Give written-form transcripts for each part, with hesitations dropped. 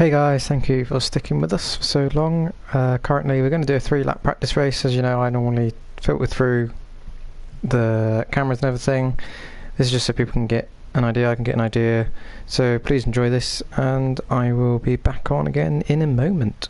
Hey guys, thank you for sticking with us for so long. Currently we're going to do a 3-lap practice race. As you know, I normally filter through the cameras and everything. This is just so people can get an idea, I can get an idea. So please enjoy this, and I will be back on again in a moment.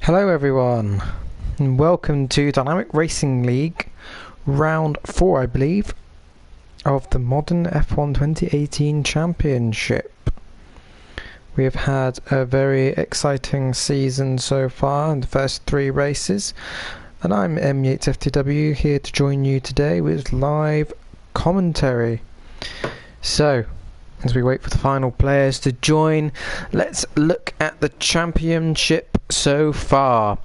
Hello everyone, and welcome to Dynamic Racing League, round 4 I believe, of the Modern F1 2018 Championship. We have had a very exciting season so far in the first 3 races, and I'm myatesftw here to join you today with live commentary. So, as we wait for the final players to join, let's look at the championship so far.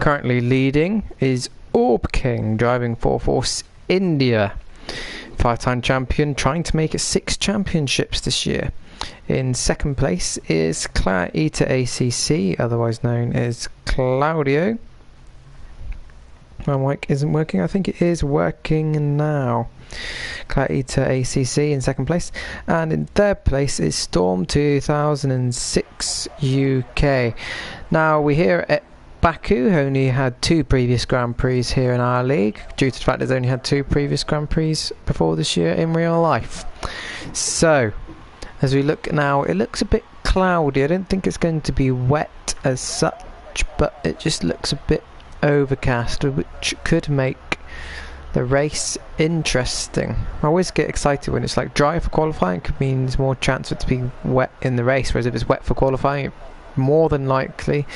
Currently leading is Orb King, driving for Force India. 5-time champion, trying to make it 6 championships this year. In second place is Clarita ACC, otherwise known as Claudio. My mic isn't working. I think it is working now. Clarita ACC in second place, and in third place is Storm 2006 UK. Now we here at Baku only had 2 previous Grand Prix here in our league, due to the fact that they only had 2 previous Grand Prix before this year in real life. So as we look now, it looks a bit cloudy. I don't think it's going to be wet as such, but it just looks a bit overcast, which could make the race interesting. I always get excited when it's like dry for qualifying. It could mean there's more chance of it to be wet in the race, whereas if it's wet for qualifying, more than likely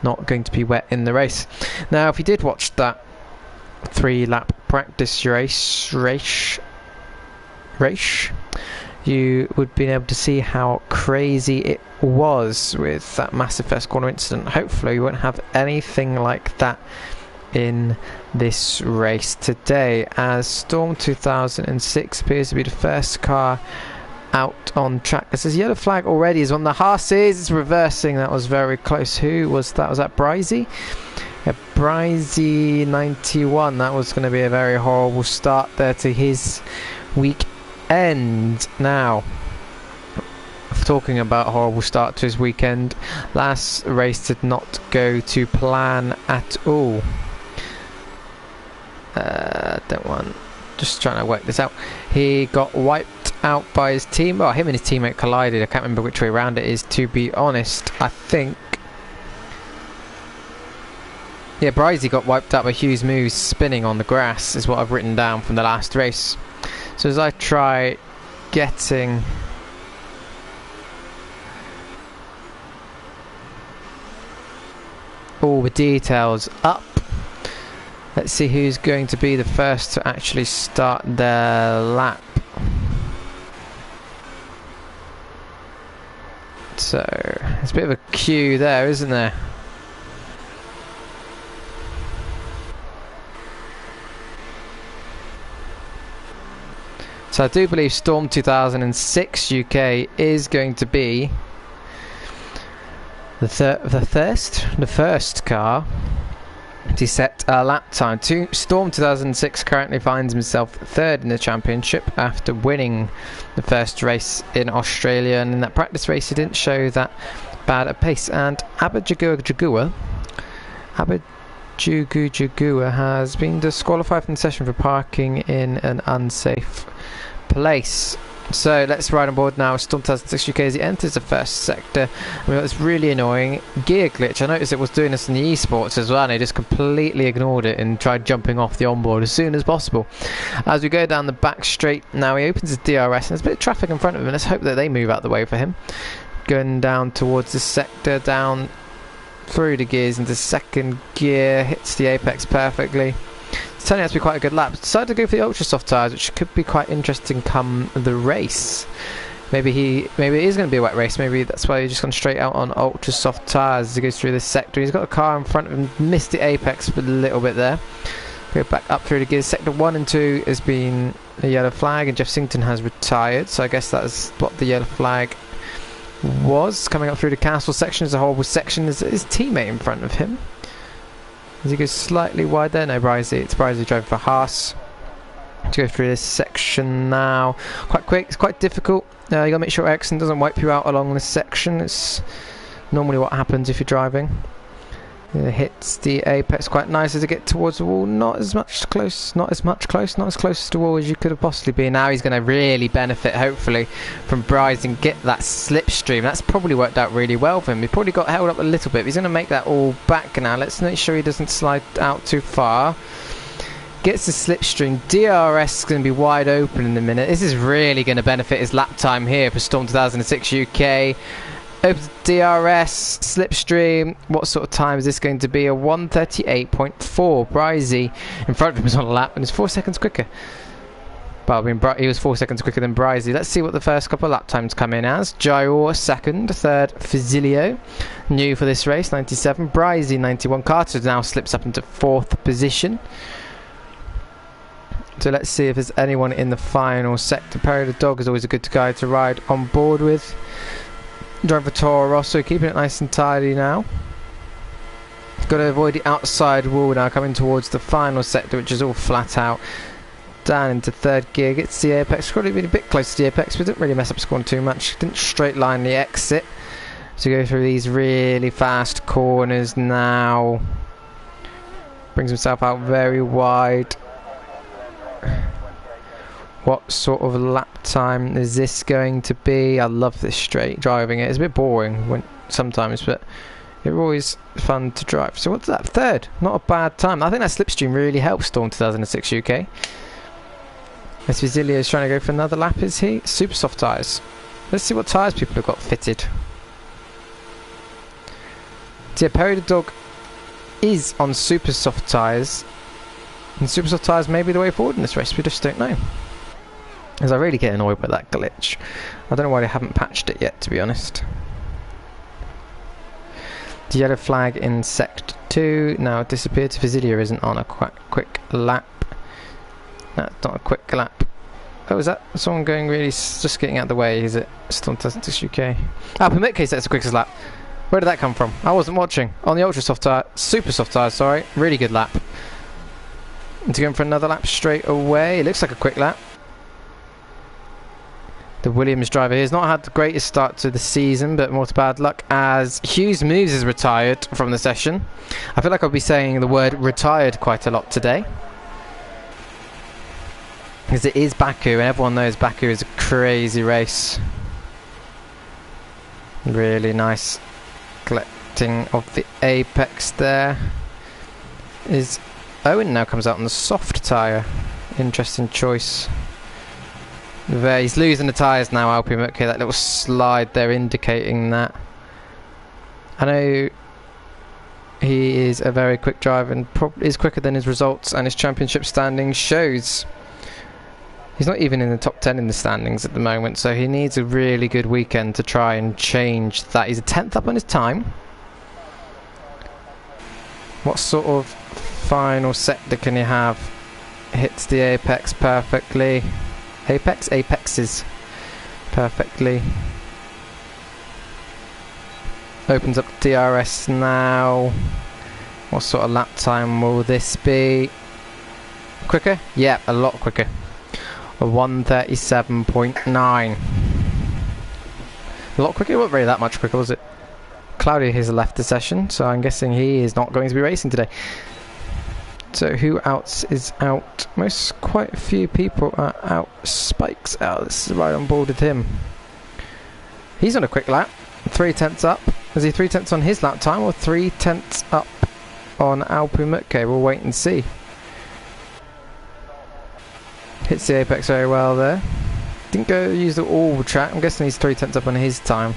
not going to be wet in the race. Now if you did watch that 3-lap practice race, you would be able to see how crazy it was with that massive first corner incident. Hopefully you won't have anything like that in this race today, as Storm 2006 appears to be the first car out on track. This is yellow flag already is on the Haas's. It's reversing. That was very close. Who was that? Was that Bryzy? Yeah, Bryzy 91. That was going to be a very horrible start there to his weekend. Now, talking about horrible start to his weekend, last race did not go to plan at all. Just trying to work this out. He got wiped out by his team. Well, him and his teammate collided. I can't remember which way around it is, to be honest. I think, yeah, Bryzy got wiped out by Hughes Moves spinning on the grass, is what I've written down from the last race. So as I try getting all the details up, let's see who's going to be the first to actually start their lap. So there's a bit of a queue there, isn't there? So I do believe Storm 2006 UK is going to be the first car to set a lap time. Storm 2006 currently finds himself 3rd in the championship after winning the first race in Australia, and in that practice race he didn't show that bad a pace. And Abadjagua has been disqualified from the session for parking in an unsafe place. So let's ride on board now. Storm 2006 UK as he enters the first sector. I mean, it's really annoying gear glitch. I noticed it was doing this in the esports as well, and he just completely ignored it and tried jumping off the onboard as soon as possible. As we go down the back straight now, he opens his DRS and there's a bit of traffic in front of him, and let's hope that they move out the way for him. Going down towards the sector, down through the gears into second gear, hits the apex perfectly. It's turning out to be quite a good lap. Decided to go for the ultra soft tyres, which could be quite interesting come the race. Maybe it is going to be a wet race. Maybe that's why he's just gone straight out on ultra soft tyres as he goes through this sector. He's got a car in front of him, missed the apex for a little bit there. Go back up through the gears. Sector 1 and 2 has been a yellow flag, and Jeff Sington has retired, so I guess that's what the yellow flag was. Coming up through the castle section is a horrible section. Is his teammate in front of him as he goes slightly wide there? No, Bryzy. It's Bryzy driving for Haas. To go through this section now. Quite quick. It's quite difficult. You got to make sure Ericsson doesn't wipe you out along this section. It's normally what happens if you're driving. It hits the apex quite nice as it gets towards the wall. Not as close to the wall as you could have possibly been. Now he's going to really benefit, hopefully, from Bryce and get that slipstream. That's probably worked out really well for him. He probably got held up a little bit, but he's going to make that all back now. Let's make sure he doesn't slide out too far. Gets the slipstream. DRS is going to be wide open in a minute. This is really going to benefit his lap time here for Storm 2006 UK. Opens DRS, slipstream. What sort of time is this going to be? A 1:38.4. Bryzy in front of him is on a lap and is 4 seconds quicker. Well, I mean, he was 4 seconds quicker than Bryzy. Let's see what the first couple of lap times come in as. Jaor second, third Fazilio, new for this race, 97. Bryzy 91. Carter now slips up into 4th position. So let's see if there's anyone in the final sector. Perry the dog is always a good guy to ride on board with. Driver Toro Rosso keeping it nice and tidy now. Got to avoid the outside wall now, coming towards the final sector, which is all flat out. Down into third gear, gets to the apex. Probably been a bit close to the apex, but didn't really mess up scoring too much. Didn't straight line the exit. So go through these really fast corners now. Brings himself out very wide. What sort of lap time is this going to be? I love this straight driving it. It's a bit boring sometimes, but it's always fun to drive. So what's that? Third. Not a bad time. I think that slipstream really helped Storm 2006 UK. Vizilio is trying to go for another lap, is he? Super soft tyres. Let's see what tyres people have got fitted. So yeah, Perry the dog is on super soft tyres. And super soft tyres may be the way forward in this race. We just don't know. Because I really get annoyed by that glitch. I don't know why they haven't patched it yet, to be honest. The yellow flag in Sector 2 now disappeared. Vizilio isn't on a quick lap. That's not a quick lap. Oh, is that someone going really... just getting out of the way, is it? Storm 2006 UK. Ah, Permitcase, that's the quickest lap. Where did that come from? I wasn't watching. On the ultra soft tyre, super soft tyre, sorry. Really good lap. And to go in for another lap straight away. It looks like a quick lap. The Williams driver here has not had the greatest start to the season, but more to bad luck as Hughes Moves is retired from the session. I feel like I'll be saying the word retired quite a lot today. Because it is Baku, and everyone knows Baku is a crazy race. Really nice collecting of the apex there. Is Owen now comes out on the soft tyre. Interesting choice. There, he's losing the tyres now, Alpi. Okay, that little slide there indicating that. I know he is a very quick driver and probably is quicker than his results and his championship standings shows. He's not even in the top 10 in the standings at the moment, so he needs a really good weekend to try and change that. He's a 10th up on his time. What sort of final sector can he have? Hits the apex perfectly. Apexes perfectly. Opens up DRS now. What sort of lap time will this be? Quicker? Yeah, a lot quicker. A 1:37.9. A lot quicker? It wasn't really that much quicker, was it? Claudio has left the session, so I'm guessing he is not going to be racing today. So who else is out? Quite a few people are out. Spike's out. Let's ride on board with him. He's on a quick lap. 3/10 up. Is he 3/10 on his lap time or 3/10 up on Alpumutke? We'll wait and see. Hits the apex very well there. Didn't go use the all track. I'm guessing he's 3/10 up on his time.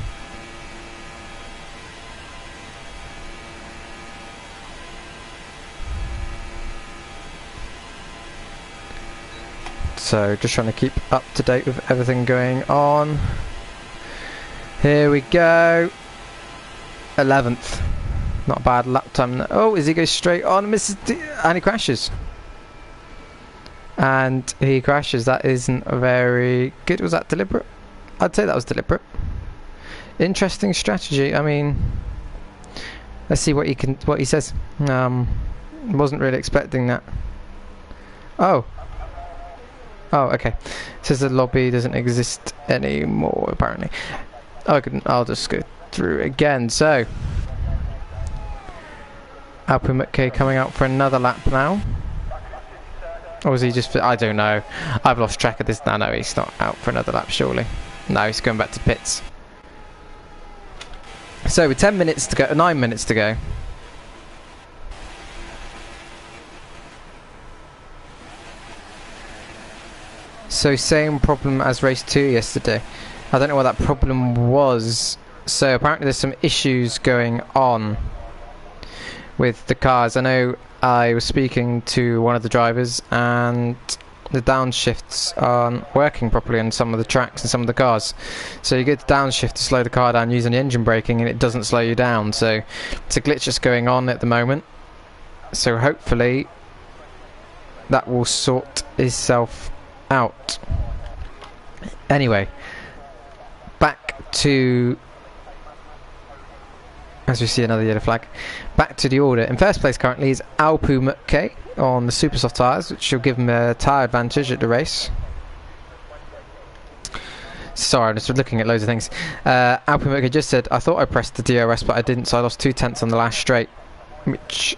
So just trying to keep up to date with everything going on. Here we go. 11th. Not a bad lap time. Oh, as he goes straight on, misses and he crashes. And he crashes. That isn't very good. Was that deliberate? I'd say that was deliberate. Interesting strategy. I mean, let's see what he says. Wasn't really expecting that. Oh, okay. It says the lobby doesn't exist anymore, apparently. I'll just go through again. So, Alpumutke coming out for another lap now. Or is he just... I don't know. I've lost track of this now. No, he's not out for another lap, surely. No, he's going back to pits. So, with 10 minutes to go... 9 minutes to go. So same problem as race 2 yesterday. I don't know what that problem was. So apparently there's some issues going on with the cars. I know I was speaking to one of the drivers and the downshifts aren't working properly on some of the tracks and some of the cars. So you get the downshift to slow the car down using the engine braking and it doesn't slow you down. So it's a glitch that's going on at the moment. So hopefully that will sort itself out. Anyway, back to, as we see another yellow flag, back to the order. In first place currently is Alpu Mutke on the super soft tyres, which will give him a tyre advantage at the race. Sorry, I'm just looking at loads of things. Alpu Mutke just said, I thought I pressed the DRS but I didn't, so I lost 2 tenths on the last straight, which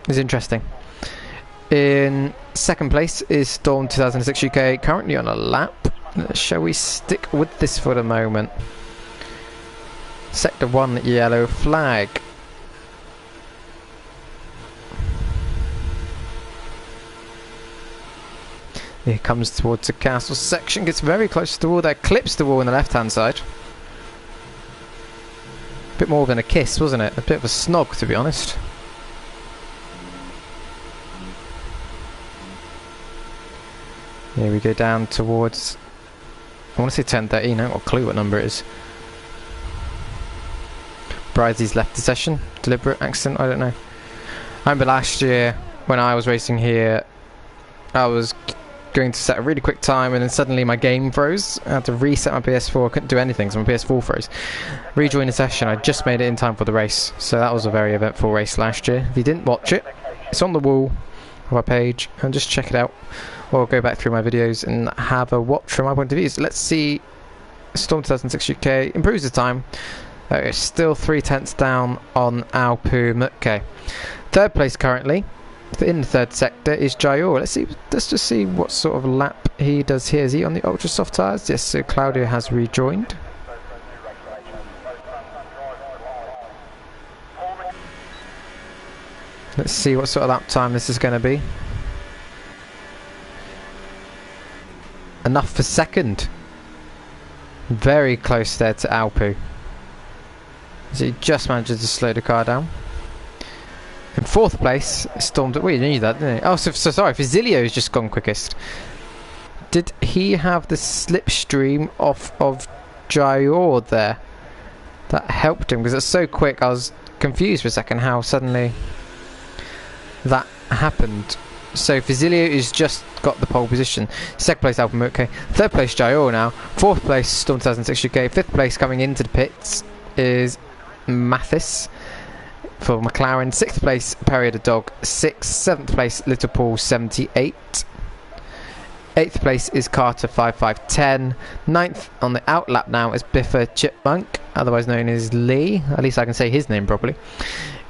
is interesting. In second place is Storm 2006 UK, currently on a lap. Shall we stick with this for the moment? Sector 1 yellow flag. Here comes towards the castle section, gets very close to the wall there, clips the wall on the left hand side. A bit more than a kiss, wasn't it? A bit of a snog, to be honest. Here we go down towards, I want to say 10:13, I haven't got a clue what number it is. Brides's left the session, deliberate accident, I don't know. I remember last year when I was racing here, I was going to set a really quick time and then suddenly my game froze. I had to reset my PS4, I couldn't do anything so my PS4 froze. Rejoin the session, I just made it in time for the race, so that was a very eventful race last year. If you didn't watch it, it's on the wall of our page and just check it out, or go back through my videos and have a watch from my point of view. So let's see, Storm 2006 UK improves the time. It's still 3 tenths down on Alpu Mutke. Third place currently in the third sector is Jayor. Let's just see what sort of lap he does here. Is he on the ultra soft tyres? Yes, so Claudio has rejoined. Let's see what sort of lap time this is going to be. Enough for second. Very close there to Alpu. So he just manages to slow the car down. In fourth place, Stormed. We knew that, didn't he? Oh, so sorry. Fazilio's just gone quickest. Did he have the slipstream off of Jayor there? That helped him because it's so quick. I was confused for a second how suddenly that happened. So Fazilio has just got the pole position. Second place Alpu Mutke. Third place Jayor now. Fourth place Storm 2006 UK. Fifth place coming into the pits is Mathis for McLaren. Sixth place Perrier the Dog 6. Seventh place Little Paul 78. Eighth place is Carter 5510. Ninth on the outlap now is Biffa Chipmunk, otherwise known as Lee. At least I can say his name properly.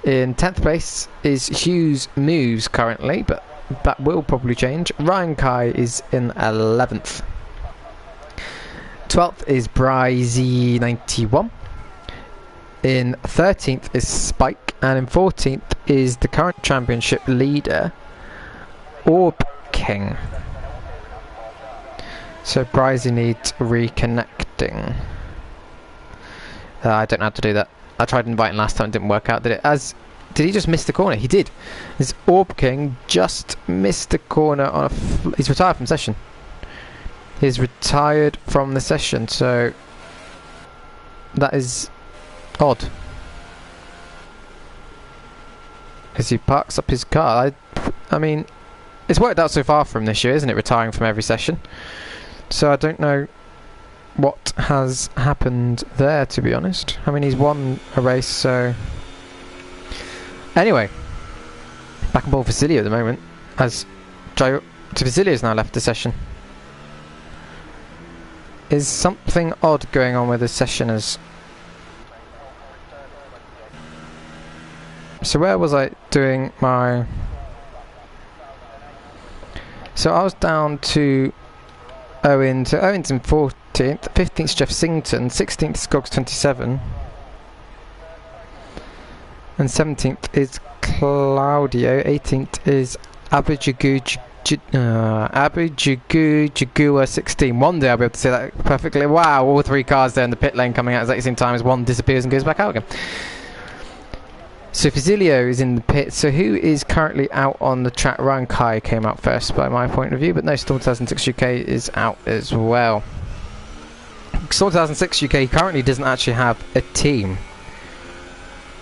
In 10th place is Hughes Moves currently, but that will probably change. Ryan Kai is in 11th. 12th is Bryzy 91. In 13th is Spike, and in 14th is the current championship leader, Orb King. So Bryzy needs reconnecting. I don't know how to do that. I tried inviting last time, it didn't work out, did it? Did he just miss the corner? He did. This Orb King just missed the corner on a... he's retired from session. He's retired from the session, so that is odd. As he parks up his car. I mean, it's worked out so far for him this year, isn't it? Retiring from every session. So I don't know what has happened there, to be honest. I mean, he's won a race, so... Anyway, back and ball for Facilio at the moment, as Facilio's now left the session. Is something odd going on with the sessioners? So where was I doing my... So I was down to Owen, so Owen's in 14th, 15th Jeff Sington, 16th Skogs 27, and 17th is Claudio, 18th is Jagua 16. One day I'll be able to say that perfectly. Wow, all three cars there in the pit lane coming out at the same time as one disappears and goes back out again. So Fazilio is in the pit. So who is currently out on the track? Ryan Kai came out first by my point of view, but no, Storm 2006 UK is out as well. Storm 2006 UK currently doesn't actually have a team,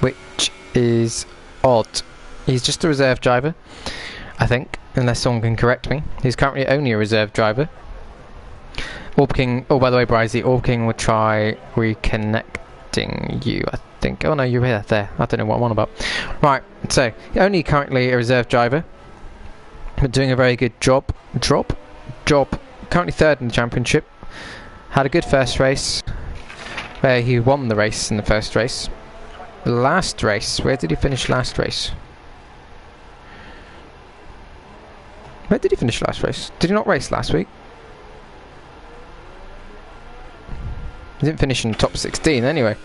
which is odd. He's just a reserve driver. I think, unless someone can correct me. He's currently only a reserve driver. Orb King, oh by the way Bryzy, Orb King will try reconnecting you, I think. Oh no, you're here, there. I don't know what I'm on about. Right, so, only currently a reserve driver, but doing a very good job. Currently third in the championship. Had a good first race, where he won the race in the first race. Last race, where did he finish last race? Where did he finish last race? Did he not race last week? He didn't finish in the top 16 anyway.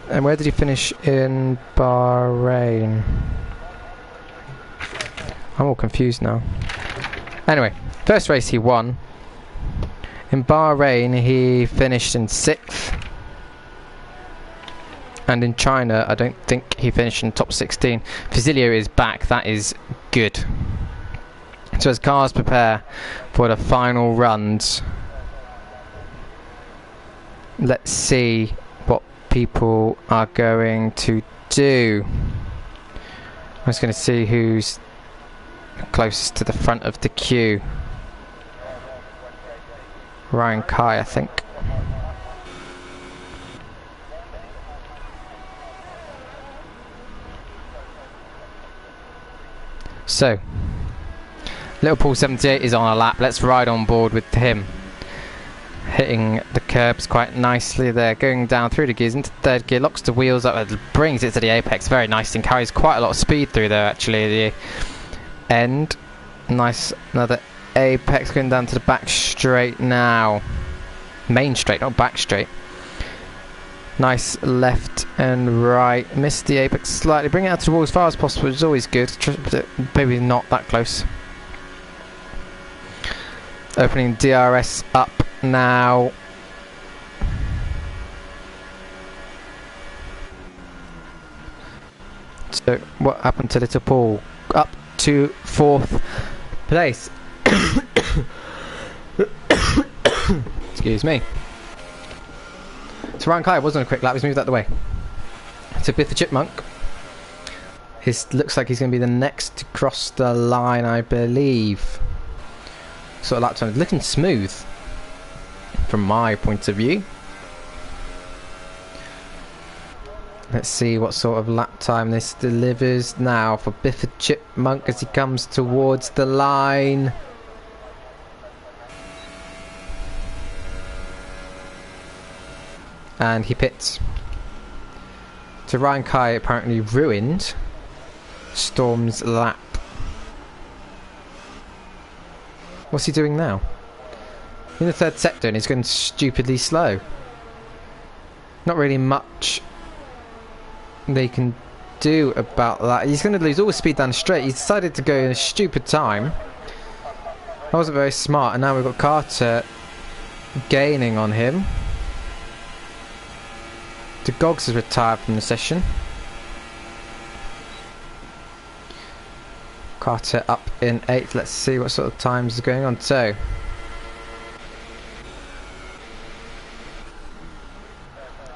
And where did he finish in Bahrain? I'm all confused now. Anyway, first race he won. In Bahrain he finished in 6th. And in China I don't think he finished in top 16. Fazilio is back, that is good. So as cars prepare for the final runs, let's see what people are going to do. I'm just going to see who's closest to the front of the queue. Ryan Kai, I think. So Liverpool 78 is on a lap. Let's ride on board with him. Hitting the curbs quite nicely there. Going down through the gears into third gear. Locks the wheels up. Brings it to the apex. Very nice. And carries quite a lot of speed through there actually at the end. Nice. Another apex going down to the back straight now. Main straight, not back straight. Nice left and right. Missed the apex slightly. Bring it out to the wall as far as possible, which is always good. Maybe not that close. Opening DRS up now. So what happened to Little Paul? Up to 4th place. Excuse me. So Ryan Kai wasn't a quick lap, he's moved out the way. So Biff the Chipmunk. Looks like he's going to be the next to cross the line, I believe. Sort of lap time, looking smooth from my point of view. Let's see what sort of lap time this delivers now for Biff the Chipmunk as he comes towards the line. And he pits. So Ryan Kai apparently ruined Storm's lap. What's he doing now? In the third sector and he's going stupidly slow. Not really much they can do about that. He's going to lose all his speed down the straight. He's decided to go in a stupid time. That wasn't very smart. And now we've got Carter gaining on him. De Gogs has retired from the session. Carter up in 8th. Let's see what sort of times are going on. So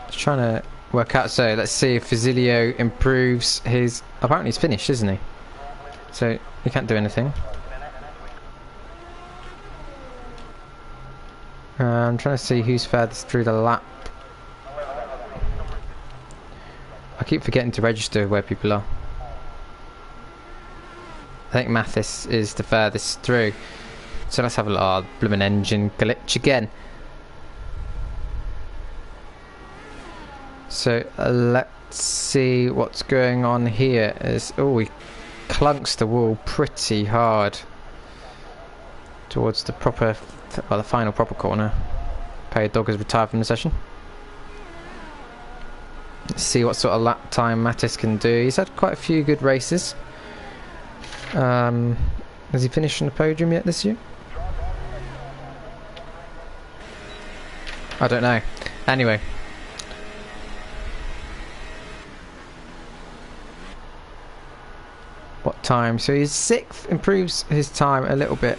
just trying to work out. So let's see if Fazilio improves his. Apparently he's finished, isn't he? So he can't do anything. I'm trying to see who's furthest through the lap. I keep forgetting to register where people are. I think Mathis is the furthest through. So let's have a look. Oh, blooming engine glitch again. So let's see what's going on here. Oh, he clunks the wall pretty hard towards the proper, well, the final proper corner. Pay Dog has retired from the session. Let's see what sort of lap time Mattis can do. He's had quite a few good races. Has he finished on the podium yet this year? I don't know. Anyway. What time? So he's 6th, improves his time a little bit.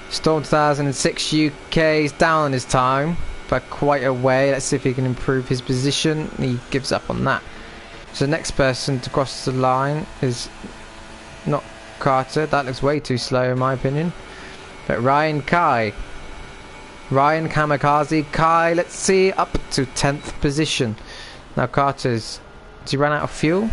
Storm 2006 UK's down on his time by quite a way. Let's see if he can improve his position. He gives up on that. So the next person to cross the line is not Carter. That looks way too slow in my opinion. But Ryan Kai. Ryan Kamikaze Kai, let's see, up to 10th position. Now Carter's, has he run out of fuel?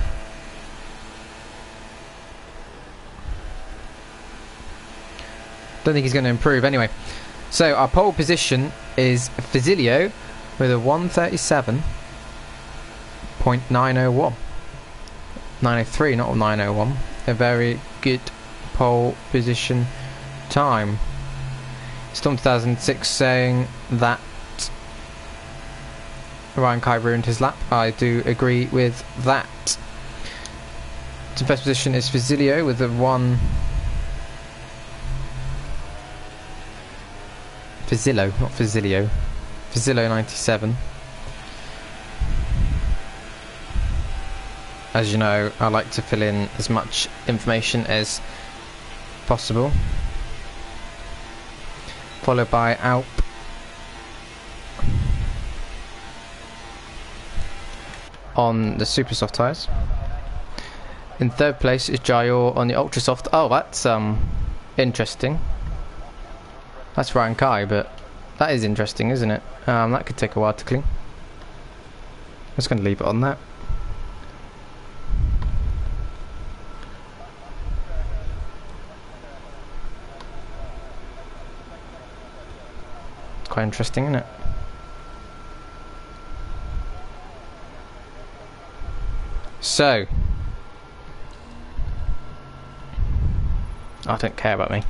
Don't think he's going to improve anyway. So our pole position is Fazilio with a 1:37.901. 9:03, not 9:01. A very good pole position time. Storm 2006 saying that Ryan Kai ruined his lap. I do agree with that. So first position is Fazilio with a 1. Fazillo, not Fazilio. Fazillo 97. As you know, I like to fill in as much information as possible. Followed by Alp. On the super soft tyres. In third place is Jayor on the ultra soft. Oh, that's interesting. That's Ryan Kai, but that is interesting, isn't it? That could take a while to clean. I'm just going to leave it on that. It's quite interesting, isn't it? So, I don't care about me.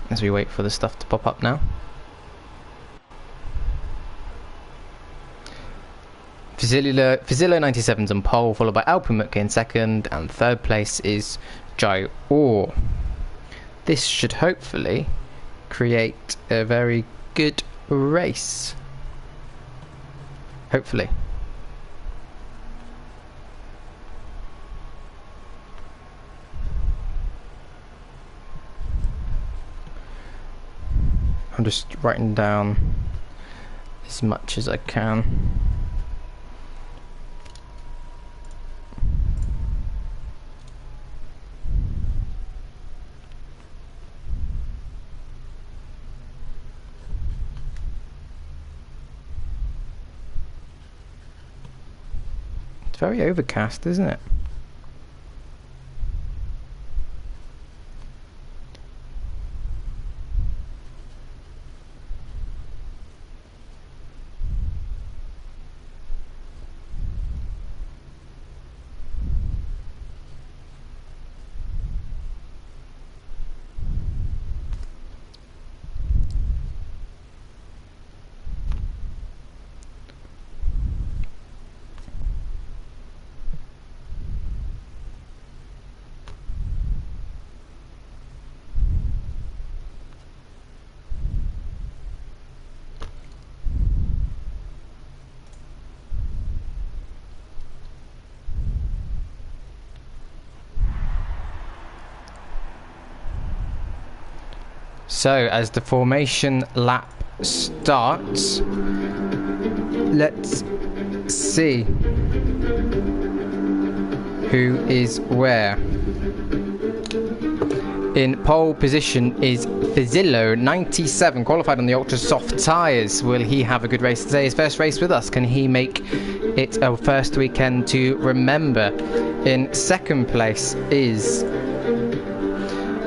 As we wait for the stuff to pop up now. Fazillo 97's on pole, followed by Alpamuk in second, and third place is Jayor. This should hopefully create a very good race. Hopefully. I'm just writing down as much as I can. It's very overcast, isn't it? So, as the formation lap starts, let's see who is where. In pole position is Fazillo, 97, qualified on the ultra soft tyres. Will he have a good race today? His first race with us. Can he make it a first weekend to remember? In second place is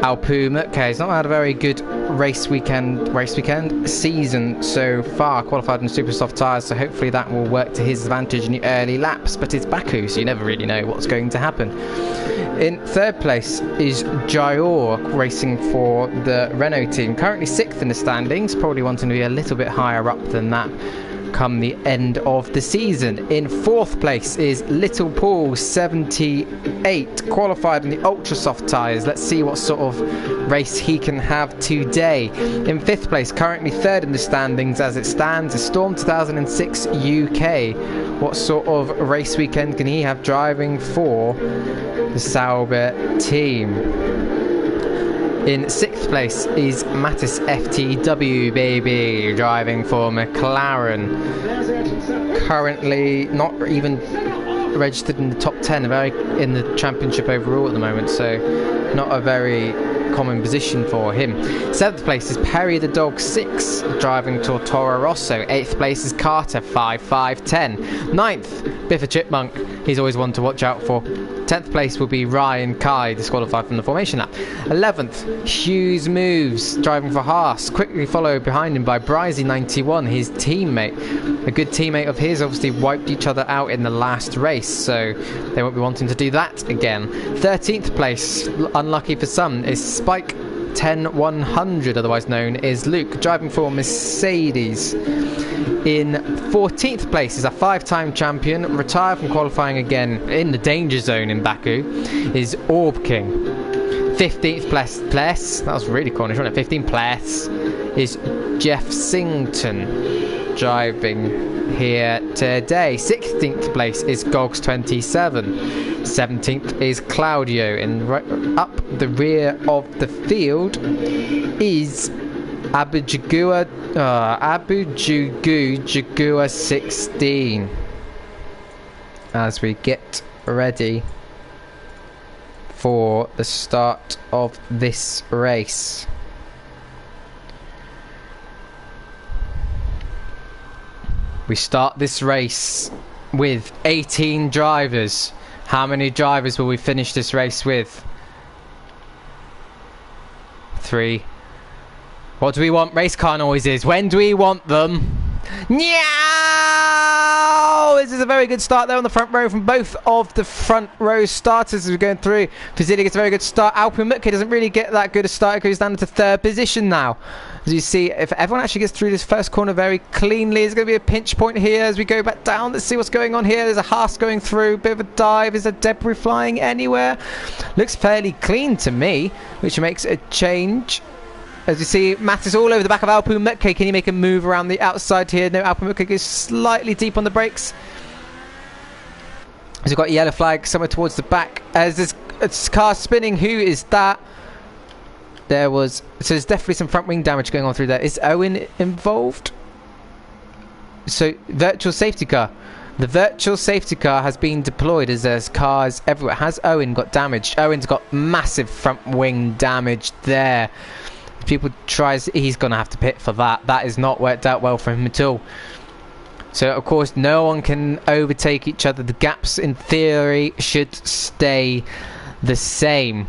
Alpuma. Okay, he's not had a very good race weekend season so far, qualified on super soft tyres, so hopefully that will work to his advantage in the early laps, but it's Baku, so you never really know what's going to happen. In third place is Jayor, racing for the Renault team, currently 6th in the standings, probably wanting to be a little bit higher up than that come the end of the season. In fourth place is Little Paul, 78, qualified in the ultra soft tyres. Let's see what sort of race he can have today. In fifth place, currently third in the standings as it stands, is Storm 2006 UK. What sort of race weekend can he have driving for the Sauber team? In 6th place is myatesftw, baby, driving for McLaren. Currently not even registered in the top 10, in the championship overall at the moment, so not a very common position for him. 7th place is Perry the Dog 6, driving Toro Rosso. 8th place is Carter 5510. 9th, Biffa Chipmunk, he's always one to watch out for. 10th place will be Ryan Kai, disqualified from the formation lap. 11th, Hughes Moves, driving for Haas, quickly followed behind him by Brizzy91, his teammate. A good teammate of his, obviously wiped each other out in the last race, so they won't be wanting to do that again. 13th place, unlucky for some, is Spike 10100, otherwise known as Luke, driving for Mercedes. In 14th place is a 5-time champion, retired from qualifying again in the danger zone in Baku, is Orb King. 15th place, that was really Cornish, wasn't it? 15th place is Jeff Sington, driving here today. 16th place is Gogs27. 17th is Claudio, and right up the rear of the field is Abu Jagua 16, as we get ready for the start of this race. We start this race with 18 drivers. How many drivers will we finish this race with? 3. What do we want race car noises? When do we want them? Meow! This is a very good start there on the front row from both of the front row starters as we're going through. Fazili gets a very good start. Alpin Mutke doesn't really get that good a start. It goes down to 3rd position now. As you see, if everyone actually gets through this first corner very cleanly, there's going to be a pinch point here as we go back down. Let's see what's going on here. There's a Haas going through, bit of a dive. Is there debris flying anywhere? Looks fairly clean to me, which makes a change. As you see, Matt is all over the back of Alpu Mutke. Can he make a move around the outside here? No, Alpu Mutke goes slightly deep on the brakes. As we've got a yellow flag somewhere towards the back. As this car spinning, who is that? So there's definitely some front wing damage going on through there. Is Owen involved? So, virtual safety car. The virtual safety car has been deployed as there's cars everywhere. Has Owen got damaged? Owen's got massive front wing damage there. People he's going to have to pit for that. That has not worked out well for him at all. So, of course, no one can overtake each other. The gaps, in theory, should stay the same.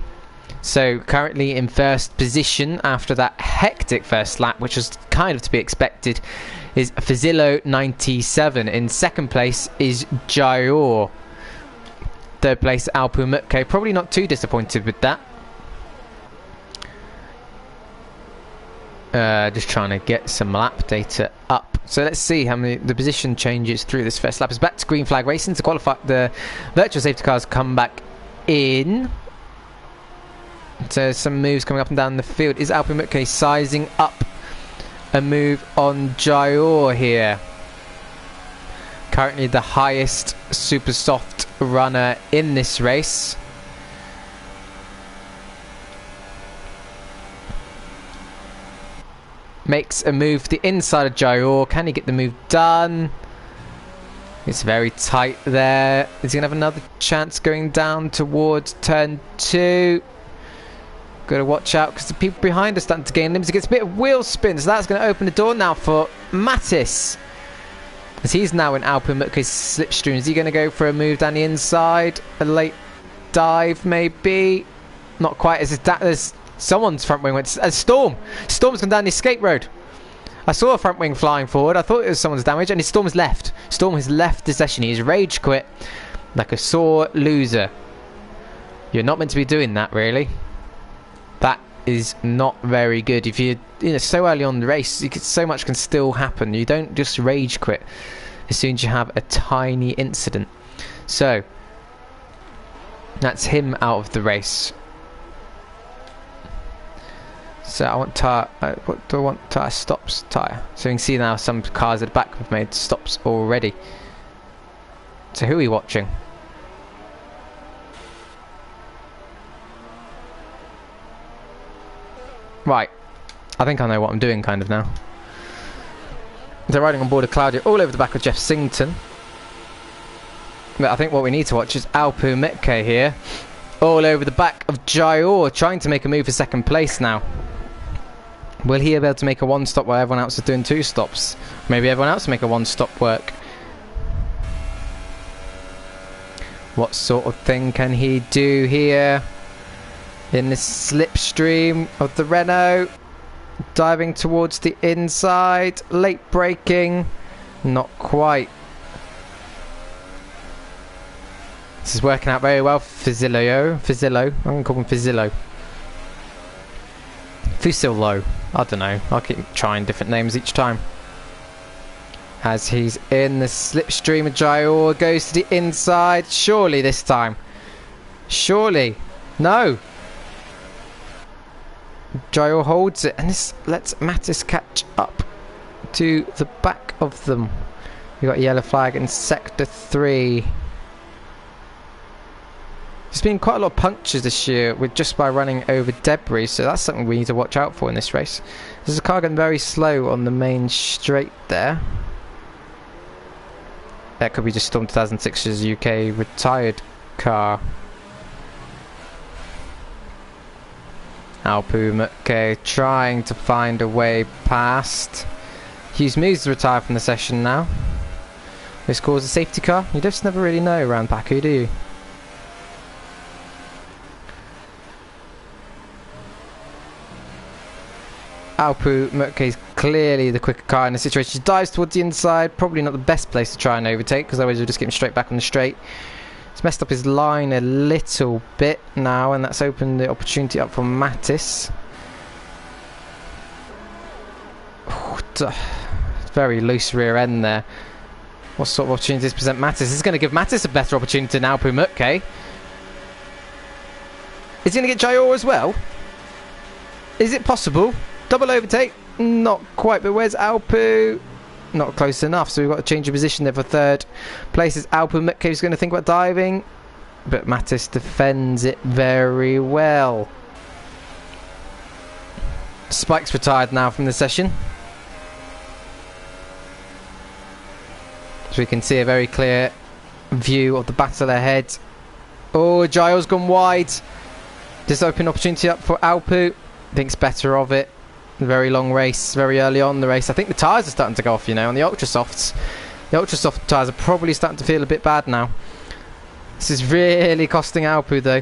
So, currently in first position after that hectic first lap, which was kind of to be expected, is Fazillo97. In second place is Jayor. Third place, Alpu Mutke. Probably not too disappointed with that. Just trying to get some lap data up. So let's see how many the position changes through this first lap. It's back to green flag racing to qualify. The virtual safety cars come back in. So some moves coming up and down the field. Is Alpin Mutke sizing up a move on Jayor here? Currently the highest super soft runner in this race. Makes a move to the inside of Jayor. Can he get the move done? It's very tight there. Is he going to have another chance going down towards turn 2? Got to watch out because the people behind are starting to gain limbs. He gets a bit of wheel spin, so that's going to open the door now for Mattis. As he's now in Alpin Mutke's slipstream. Is he going to go for a move down the inside? A late dive maybe? Not quite. There's someone's front wing went. Storm! Storm's gone down the escape road. I saw a front wing flying forward. I thought it was someone's damage, and his Storm has left. Storm has left the session. He's rage quit like a sore loser. You're not meant to be doing that, really. That is not very good. If you're so early on the race, so much can still happen. You don't just rage quit as soon as you have a tiny incident. So that's him out of the race. So I want tyre. What do I want? Tyre stops. Tyre. So you can see now some cars at the back have made stops already. So who are we watching? Right. I think I know what I'm doing kind of now. They're riding on board of Claudio all over the back of Jeff Sington. But I think what we need to watch is Alpu Mitke here. All over the back of Jayor, trying to make a move for second place now. Will he be able to make a one-stop while everyone else is doing two stops? Maybe everyone else will make a one-stop work. What sort of thing can he do here? In the slipstream of the Renault. Diving towards the inside. Late braking. Not quite. This is working out very well for Fizillo. I'm going to call him Fizillo. Fusillo. I don't know. I'll keep trying different names each time. As he's in the slipstream of Jayor, goes to the inside. Surely this time. Surely. No. Jayor holds it, and this lets Mattis catch up to the back of them. We've got a yellow flag in sector 3. There's been quite a lot of punctures this year with just by running over debris, so that's something we need to watch out for in this race. There's a car going very slow on the main straight there. That could be just Storm 2006's UK retired car. Alpu Mitke trying to find a way past. Hughes Moves retired from the session now. This causes a safety car. You just never really know around Baku, do you? Alpu Mitke is clearly the quicker car in the situation. She dives towards the inside. Probably not the best place to try and overtake, because otherwise you'll just get him straight back on the straight. He's messed up his line a little bit now, and that's opened the opportunity up for Mattis. Very loose rear end there. What sort of opportunities present Mattis? This is going to give Mattis a better opportunity than Alpu Mitke. Is he going to get Jayor as well? Is it possible? Double overtake? Not quite, but where's Alpu? Not close enough, so we've got to change of position there for third place. Is Alpu Mitke who's going to think about diving, but Mattis defends it very well. Spike's retired now from the session, so we can see a very clear view of the battle ahead. Oh, Jayor's gone wide. This open opportunity up for Alpu. Thinks better of it. Very long race, very early on in the race. I think the tyres are starting to go off, you know, on the Ultra Softs. The Ultra Soft tyres are probably starting to feel a bit bad now. This is really costing Alpu, though.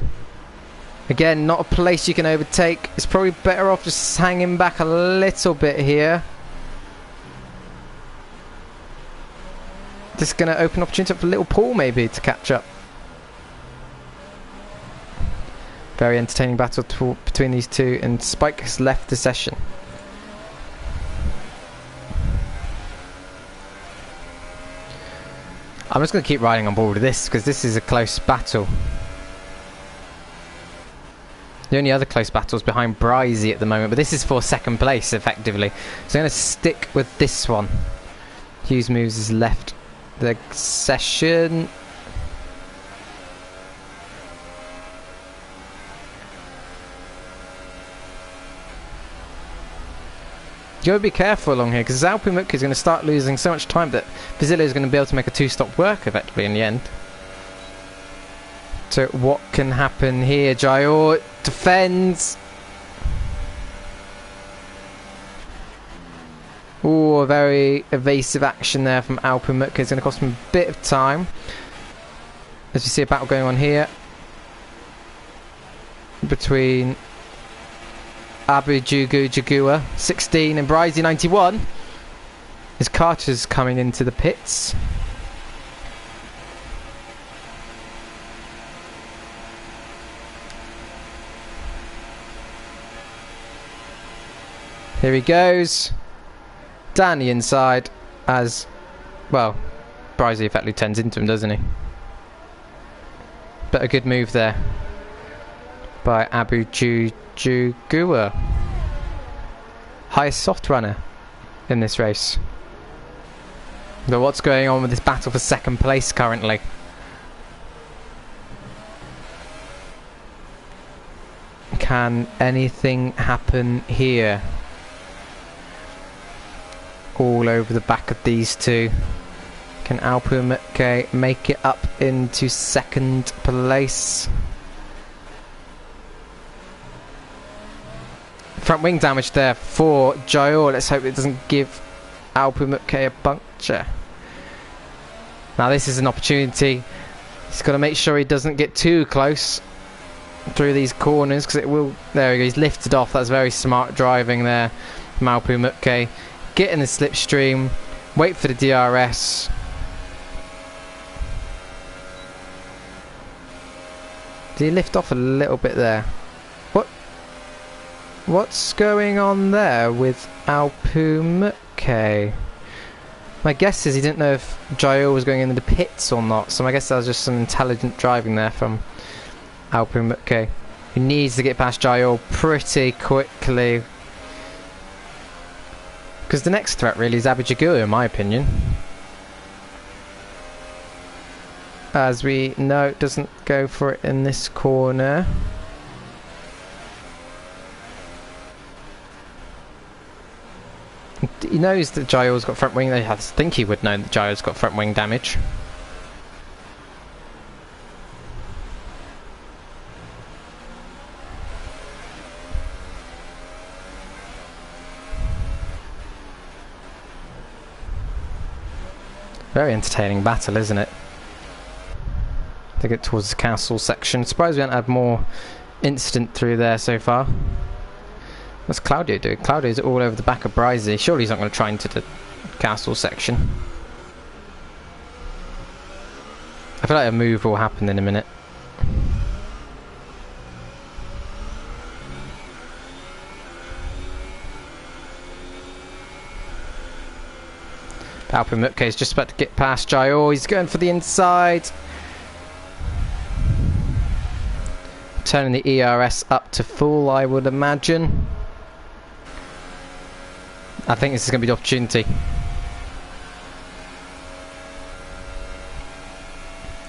Again, not a place you can overtake. It's probably better off just hanging back a little bit here. This is going to open opportunity up for Little Paul, maybe, to catch up. Very entertaining battle between these two, and Spike has left the session. I'm just going to keep riding on board with this, because this is a close battle. The only other close battle is behind Brizzy at the moment, but this is for second place, effectively. So I'm going to stick with this one. Hughes Moves has left the session. You gotta be careful along here, because Alpu Mitke is going to start losing so much time that Vizillo is going to be able to make a two-stop work effectively in the end. So what can happen here? Jayor defends. Ooh, a very evasive action there from Alpu Mitke. It's going to cost him a bit of time. As you see a battle going on here between Abu Jagua 16 and Brizzy 91. His Carter's coming into the pits. Here he goes. Down the inside as, well, Brizzy effectively turns into him, doesn't he? But a good move there by Abu Jagua. Highest soft runner in this race. But what's going on with this battle for second place currently? Can anything happen here? All over the back of these two. Can Alpumutke make it up into second place? Front wing damage there for Jayor. Let's hope it doesn't give Alpumutke a puncture. Now this is an opportunity. He's got to make sure he doesn't get too close through these corners, because it will... There he goes, he's lifted off. That's very smart driving there from Alpumutke. Get in the slipstream, wait for the DRS. Did he lift off a little bit there? What's going on there with Alpumutke? My guess is he didn't know if Jayor was going into the pits or not, so I guess that was just some intelligent driving there from Alpumutke, who needs to get past Jayor pretty quickly. Because the next threat really is Abijagua, in my opinion. As we know, it doesn't go for it in this corner. He knows that Jayor's got front wing. I think he would know that Jayor's got front wing damage. Very entertaining battle, isn't it? To get towards the castle section. Surprised we haven't had more incident through there so far. What's Claudio doing? Claudio's all over the back of Brizzy. Surely he's not going to try into the castle section. I feel like a move will happen in a minute. Alpumutke is just about to get past Jayor. He's going for the inside. Turning the ERS up to full, I would imagine. I think this is going to be the opportunity.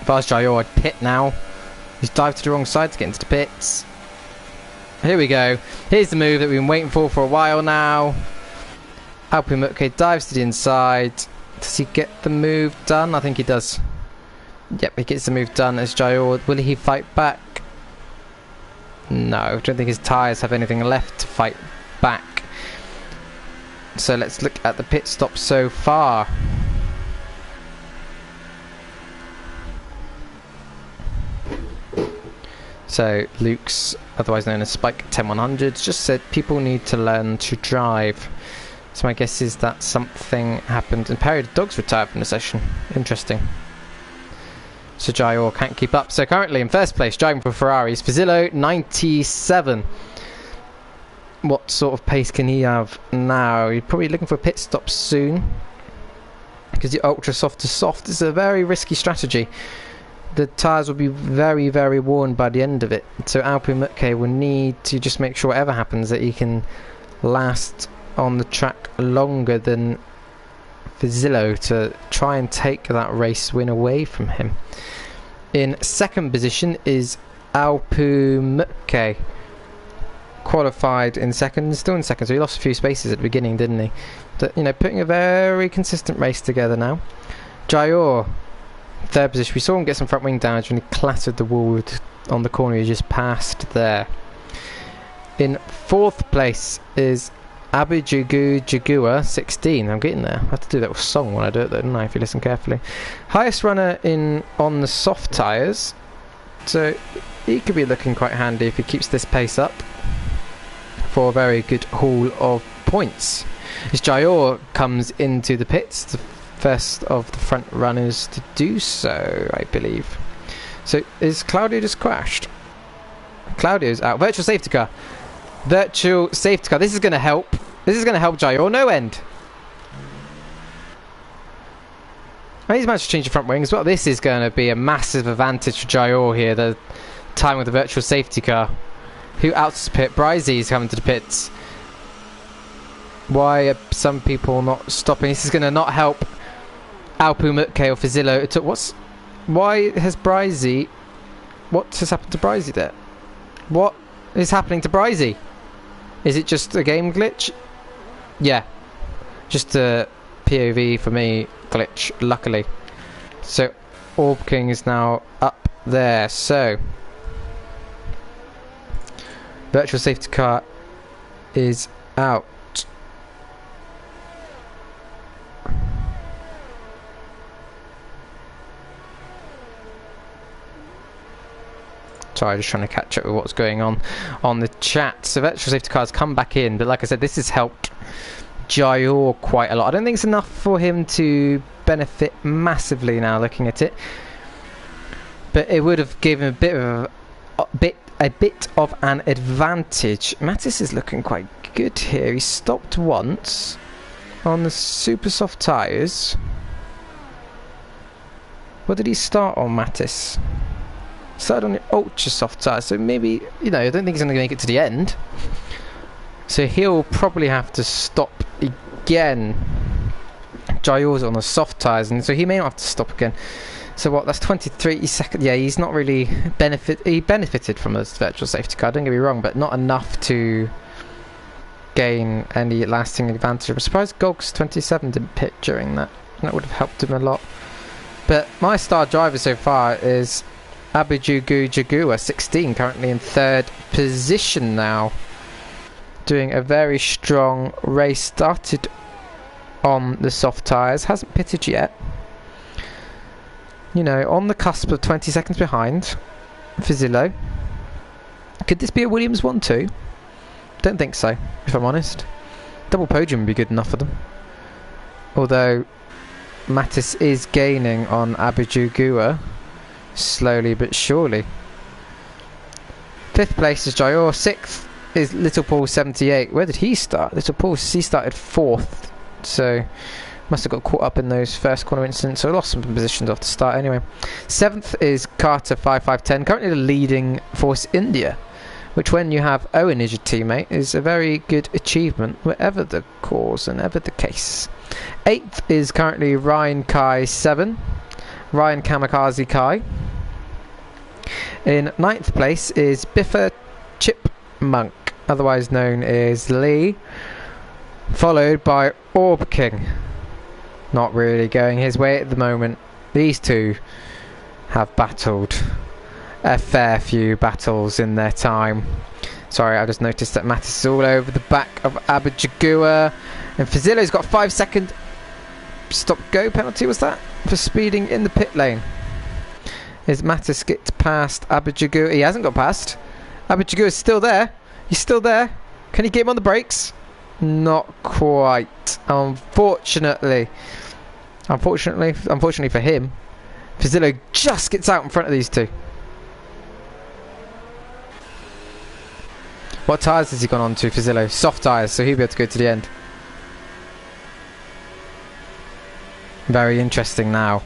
If I was Jayor, I'd pit now. He's dived to the wrong side to get into the pits. Here we go. Here's the move that we've been waiting for a while now. Alpumutke dives to the inside. Does he get the move done? I think he does. Yep, he gets the move done as Jayor. Will he fight back? No, I don't think his tyres have anything left to fight back. So let's look at the pit stop so far. So Luke's, otherwise known as Spike 10100, just said people need to learn to drive. So my guess is that something happened. And Perry the dog's retired from the session. Interesting. So Jayor can't keep up. So currently in first place, driving for Ferrari, is Fazillo 97. What sort of pace can he have now? He's probably looking for a pit stop soon, because the ultra soft to soft is a very risky strategy. The tyres will be very, very worn by the end of it. So Alpumutke will need to just make sure whatever happens that he can last on the track longer than Fazillo to try and take that race win away from him. In second position is Alpumutke, qualified in second, still in second, so he lost a few spaces at the beginning, didn't he? But, you know, putting a very consistent race together now. Jayor, third position. We saw him get some front wing damage when he clattered the wall on the corner he just passed there. In fourth place is Abijagua 16. I'm getting there. I have to do that with song when I do it though, don't I, if you listen carefully. Highest runner in on the soft tyres, so he could be looking quite handy if he keeps this pace up for a very good haul of points. As Jayor comes into the pits, the first of the front runners to do so, I believe. So is Claudio just crashed? Claudio's out. Virtual safety car. Virtual safety car. This is going to help. This is going to help Jayor. No end. And he's managed to change the front wing as well. This is going to be a massive advantage for Jayor here. The time with the virtual safety car. Who outs the pit? Brizzy is coming to the pits. Why are some people not stopping? This is going to not help Alpumutke or Fazillo. Why has Brizzy... What has happened to Brizzy there? What is happening to Bryzy? Is it just a game glitch? Yeah. Just a POV for me glitch, luckily. So, Orb King is now up there. So, virtual safety car is out. Sorry, just trying to catch up with what's going on the chat. So virtual safety cars come back in, but like I said, this has helped Jayor quite a lot. I don't think it's enough for him to benefit massively now looking at it, but it would have given a bit of an advantage. Mattis is looking quite good here. He stopped once on the super soft tyres. What did he start on, Mattis? Started on the ultra soft tyres, so maybe, you know, I don't think he's going to make it to the end. So he'll probably have to stop again. Jayor's on the soft tyres, and so he may not have to stop again. So what, that's 23 seconds. Yeah, he's not really he benefited from this virtual safety car, don't get me wrong, but not enough to gain any lasting advantage. I'm surprised Gogs 27 didn't pit during that. That would have helped him a lot. But my star driver so far is Abijugu Jagua, 16, currently in 3rd position now. Doing a very strong race. Started on the soft tyres, hasn't pitted yet. You know, on the cusp of 20 seconds behind Fazillo. Could this be a Williams 1-2? Don't think so, if I'm honest. Double podium would be good enough for them. Although Mattis is gaining on Abijugua. Slowly but surely. 5th place is Jayor. 6th is Little Paul 78. Where did he start? Little Paul, he started 4th. So must have got caught up in those first corner incidents. So lost some positions off the start anyway. 7th is Carter 5510. Currently the leading Force India. Which when you have Owen as your teammate is a very good achievement. Whatever the cause and ever the case. 8th is currently Ryan Kai 7. Ryan Kamikaze Kai. In 9th place is Biffa Chipmunk, otherwise known as Lee, followed by Orb King. Not really going his way at the moment. These two have battled a fair few battles in their time. Sorry, I just noticed that Mattis is all over the back of Abijagua, and Fazillo's got 5 second stop go penalty, was that? For speeding in the pit lane. Is Mattis get past Abijagua? He hasn't got past. Abijagua is still there. He's still there. Can he get him on the brakes? Not quite. Unfortunately for him, Fazillo just gets out in front of these two. What tyres has he gone on to, Fazillo? Soft tyres, so he'll be able to go to the end. Very interesting now.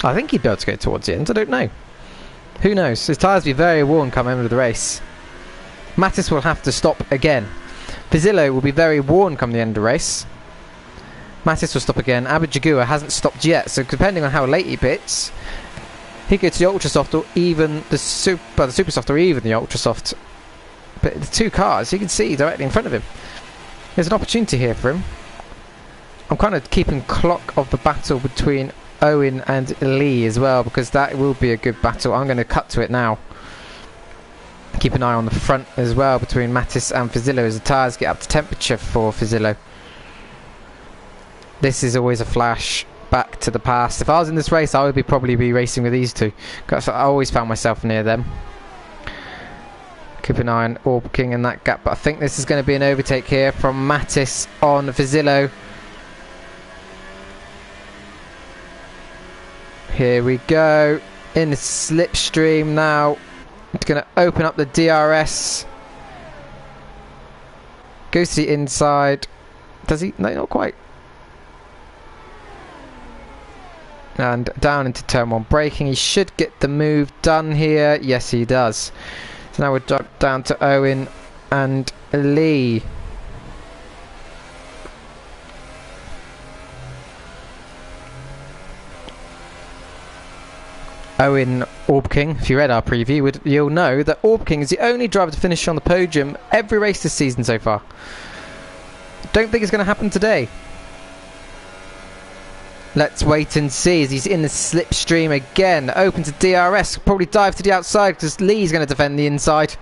I think he'd be able to go towards the end, I don't know. Who knows? His tyres will be very worn come end of the race. Mattis will have to stop again. Fazillo will be very worn come the end of the race. Mattis will stop again. Abijagua hasn't stopped yet, so depending on how late he pits, he goes to the ultra soft or even the super soft or even the ultra soft. But the two cars you can see directly in front of him. There's an opportunity here for him. I'm kind of keeping clock of the battle between Owen and Lee as well, because that will be a good battle. I'm going to cut to it now. Keep an eye on the front as well between Mattis and Fazillo as the tyres get up to temperature for Fazillo. This is always a flash back to the past. If I was in this race, I would probably be racing with these two, because I always found myself near them. Keep an eye on Orb King in that gap, but I think this is going to be an overtake here from Mattis on Fazillo. Here we go in the slipstream now. It's going to open up the DRS. Goes to the inside. Does he? No, not quite. And down into turn 1 braking. He should get the move done here. Yes, he does. So now we're down to Owen and Lee. Owen Orb King, if you read our preview, you'll know that Orb King is the only driver to finish on the podium every race this season so far. Don't think it's going to happen today. Let's wait and see as he's in the slipstream again. Open to DRS. Probably dive to the outside because Lee's going to defend the inside.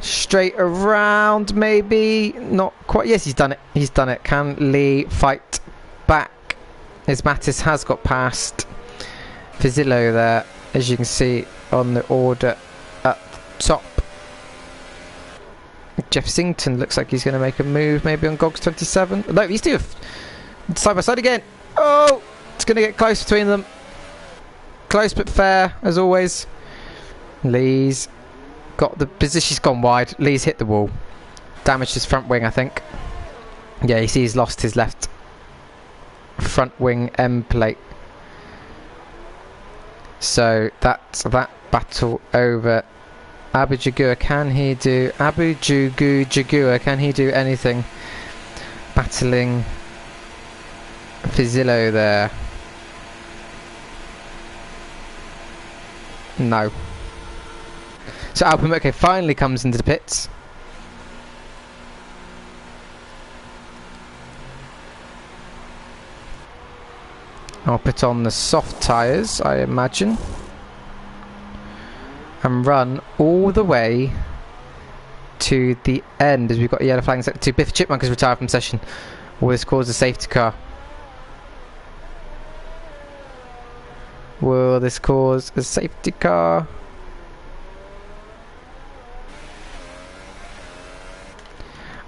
Straight around, maybe. Not quite. Yes, he's done it. He's done it. Can Lee fight back? As Mattis has got past Fazillo there, as you can see on the order at the top. Jeff Sington looks like he's going to make a move maybe on Gogs 27. No, these two are side by side again. Oh, it's going to get close between them. Close but fair, as always. Lee's got the position. She's gone wide. Lee's hit the wall. Damaged his front wing, I think. Yeah, you see he's lost his left front wing end plate. So that's that battle over. Abu Jagua, can he do can he do anything? Battling Fazillo there. No. So Alpamurke finally comes into the pits. I'll put on the soft tyres, I imagine, and run all the way to the end as we've got a yellow flag in sector 2. Biff Chipmunk has retired from session. Will this cause a safety car? Will this cause a safety car?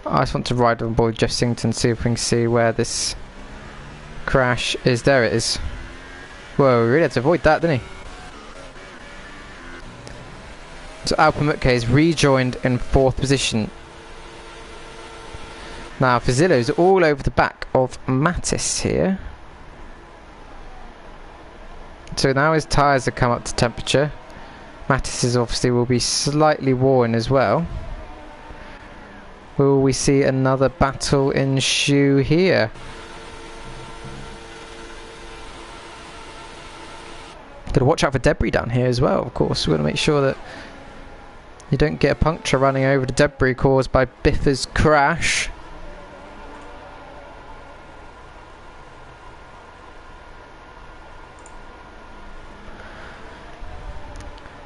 I just want to ride on board Jeff Sington, see if we can see where this crash is. There it is. Whoa, we really had to avoid that, didn't he? So Alpamutke is rejoined in 4th position. Now Fazillo's all over the back of Mattis here. So now his tyres have come up to temperature. Mattis's obviously will be slightly worn as well. Will we see another battle ensue here? Got to watch out for debris down here as well, of course. We've got to make sure that you don't get a puncture running over the debris caused by Biffa's crash.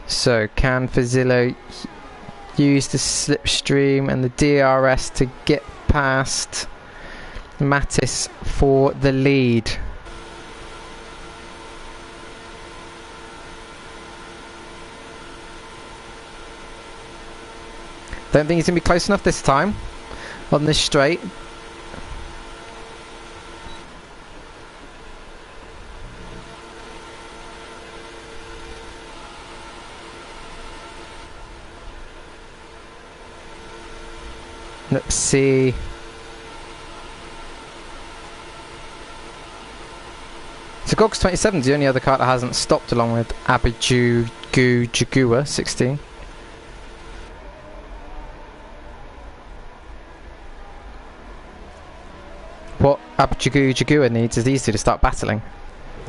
So can Fazillo use the slipstream and the DRS to get past Mattis for the lead? Don't think he's going to be close enough this time on this straight. Let's see. So Gogs 27 is the only other car that hasn't stopped, along with Jagua 16. What Jagua needs is these two to start battling,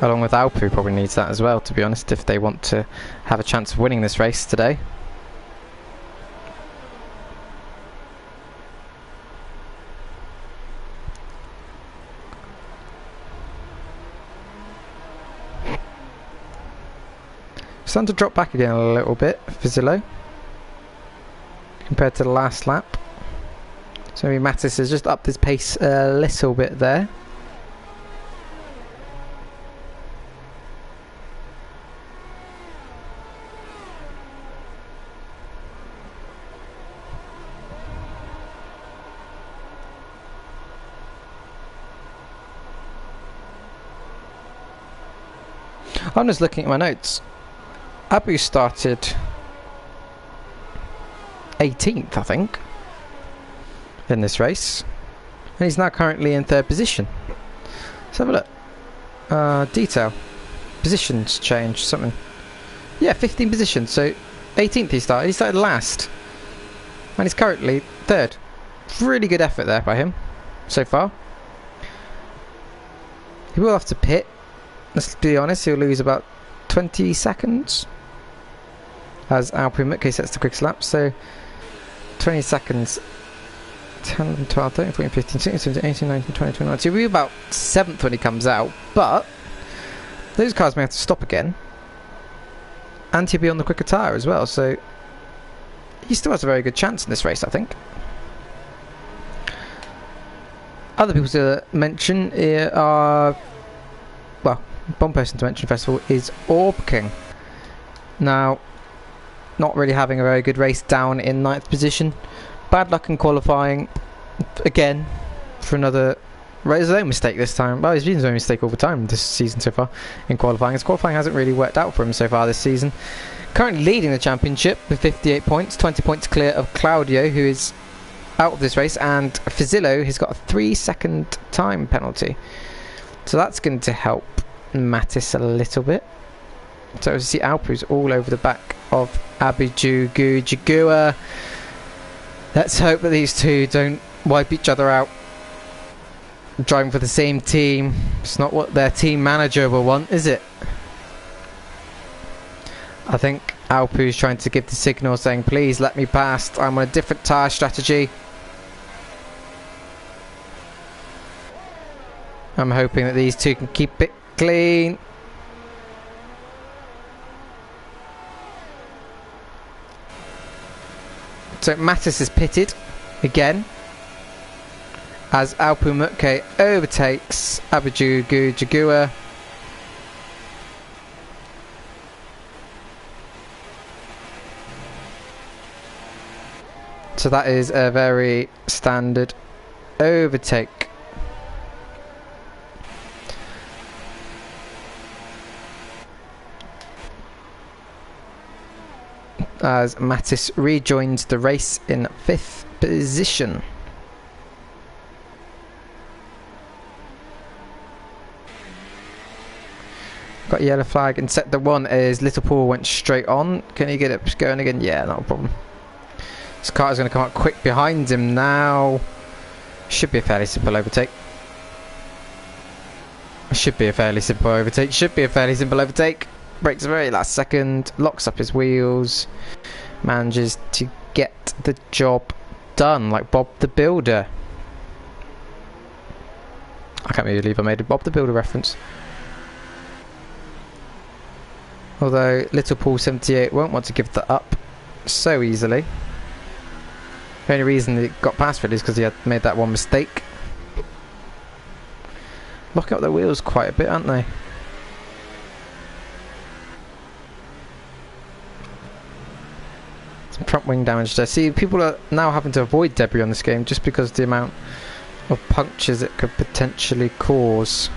along with Alpu probably needs that as well, to be honest, if they want to have a chance of winning this race today. Starting to drop back again a little bit, Fazillo, compared to the last lap. So maybe Mattis has just upped his pace a little bit there. I'm just looking at my notes. Abu started 18th, I think, in this race, and he's now currently in 3rd position. Let's have a look. Detail. Positions change, something. Yeah, 15 positions, so 18th he started. He started last, and he's currently 3rd. Really good effort there by him, so far. He will have to pit. Let's be honest, he'll lose about 20 seconds. As Alpine Mutke sets the quickest lap, so 20 seconds. 10, 11, 12, 13, 14, 15, 16, 17, 18, 19, 20, 21. So he'll be about 7th when he comes out, but those cars may have to stop again. And he'll be on the quicker tyre as well, so he still has a very good chance in this race, I think. Other people to mention here are, well, one person to mention first of all is Orb King. Now, not really having a very good race, down in 9th position. Bad luck in qualifying again for another. Right, his own mistake this time. Well, he's been his own mistake all the time this season so far in qualifying. His qualifying hasn't really worked out for him so far this season. Currently leading the championship with 58 points, 20 points clear of Claudio, who is out of this race, and Fazillo has got a 3-second time penalty. So that's going to help Mattis a little bit. So as you see, Alpu's all over the back of Jagua. Let's hope that these two don't wipe each other out. Driving for the same team. It's not what their team manager will want, is it? I think Alpu's trying to give the signal saying, please let me past. I'm on a different tyre strategy. I'm hoping that these two can keep it clean. So Mattis is pitted again as Alpu Mutke overtakes Jagua. So that is a very standard overtake. As Mattis rejoins the race in 5th position. Got a yellow flag in sector 1 as Little Paul went straight on. Can he get it going again? Yeah, not a problem. This car is going to come up quick behind him now. Should be a fairly simple overtake. Should be a fairly simple overtake. Breaks the very last second, locks up his wheels, manages to get the job done like Bob the Builder. I can't believe I made a Bob the Builder reference. Although Little Paul 78 won't want to give that up so easily. The only reason he got past really is because he had made that one mistake. Locking up their wheels quite a bit, aren't they? Front wing damage there. See, people are now having to avoid debris on this game just because of the amount of punctures it could potentially cause.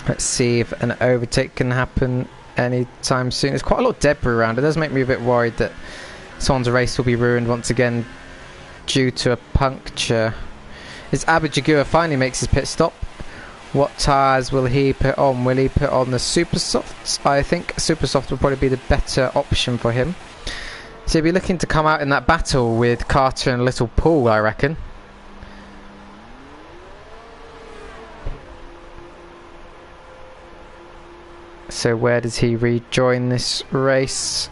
Let's see if an overtake can happen anytime soon. There's quite a lot of debris around. It does make me a bit worried that someone's race will be ruined once again due to a puncture. As Jagua finally makes his pit stop. What tyres will he put on? Will he put on the Super Softs? I think Super Soft will probably be the better option for him. So he'll be looking to come out in that battle with Carter and Little Paul, I reckon. So where does he rejoin this race?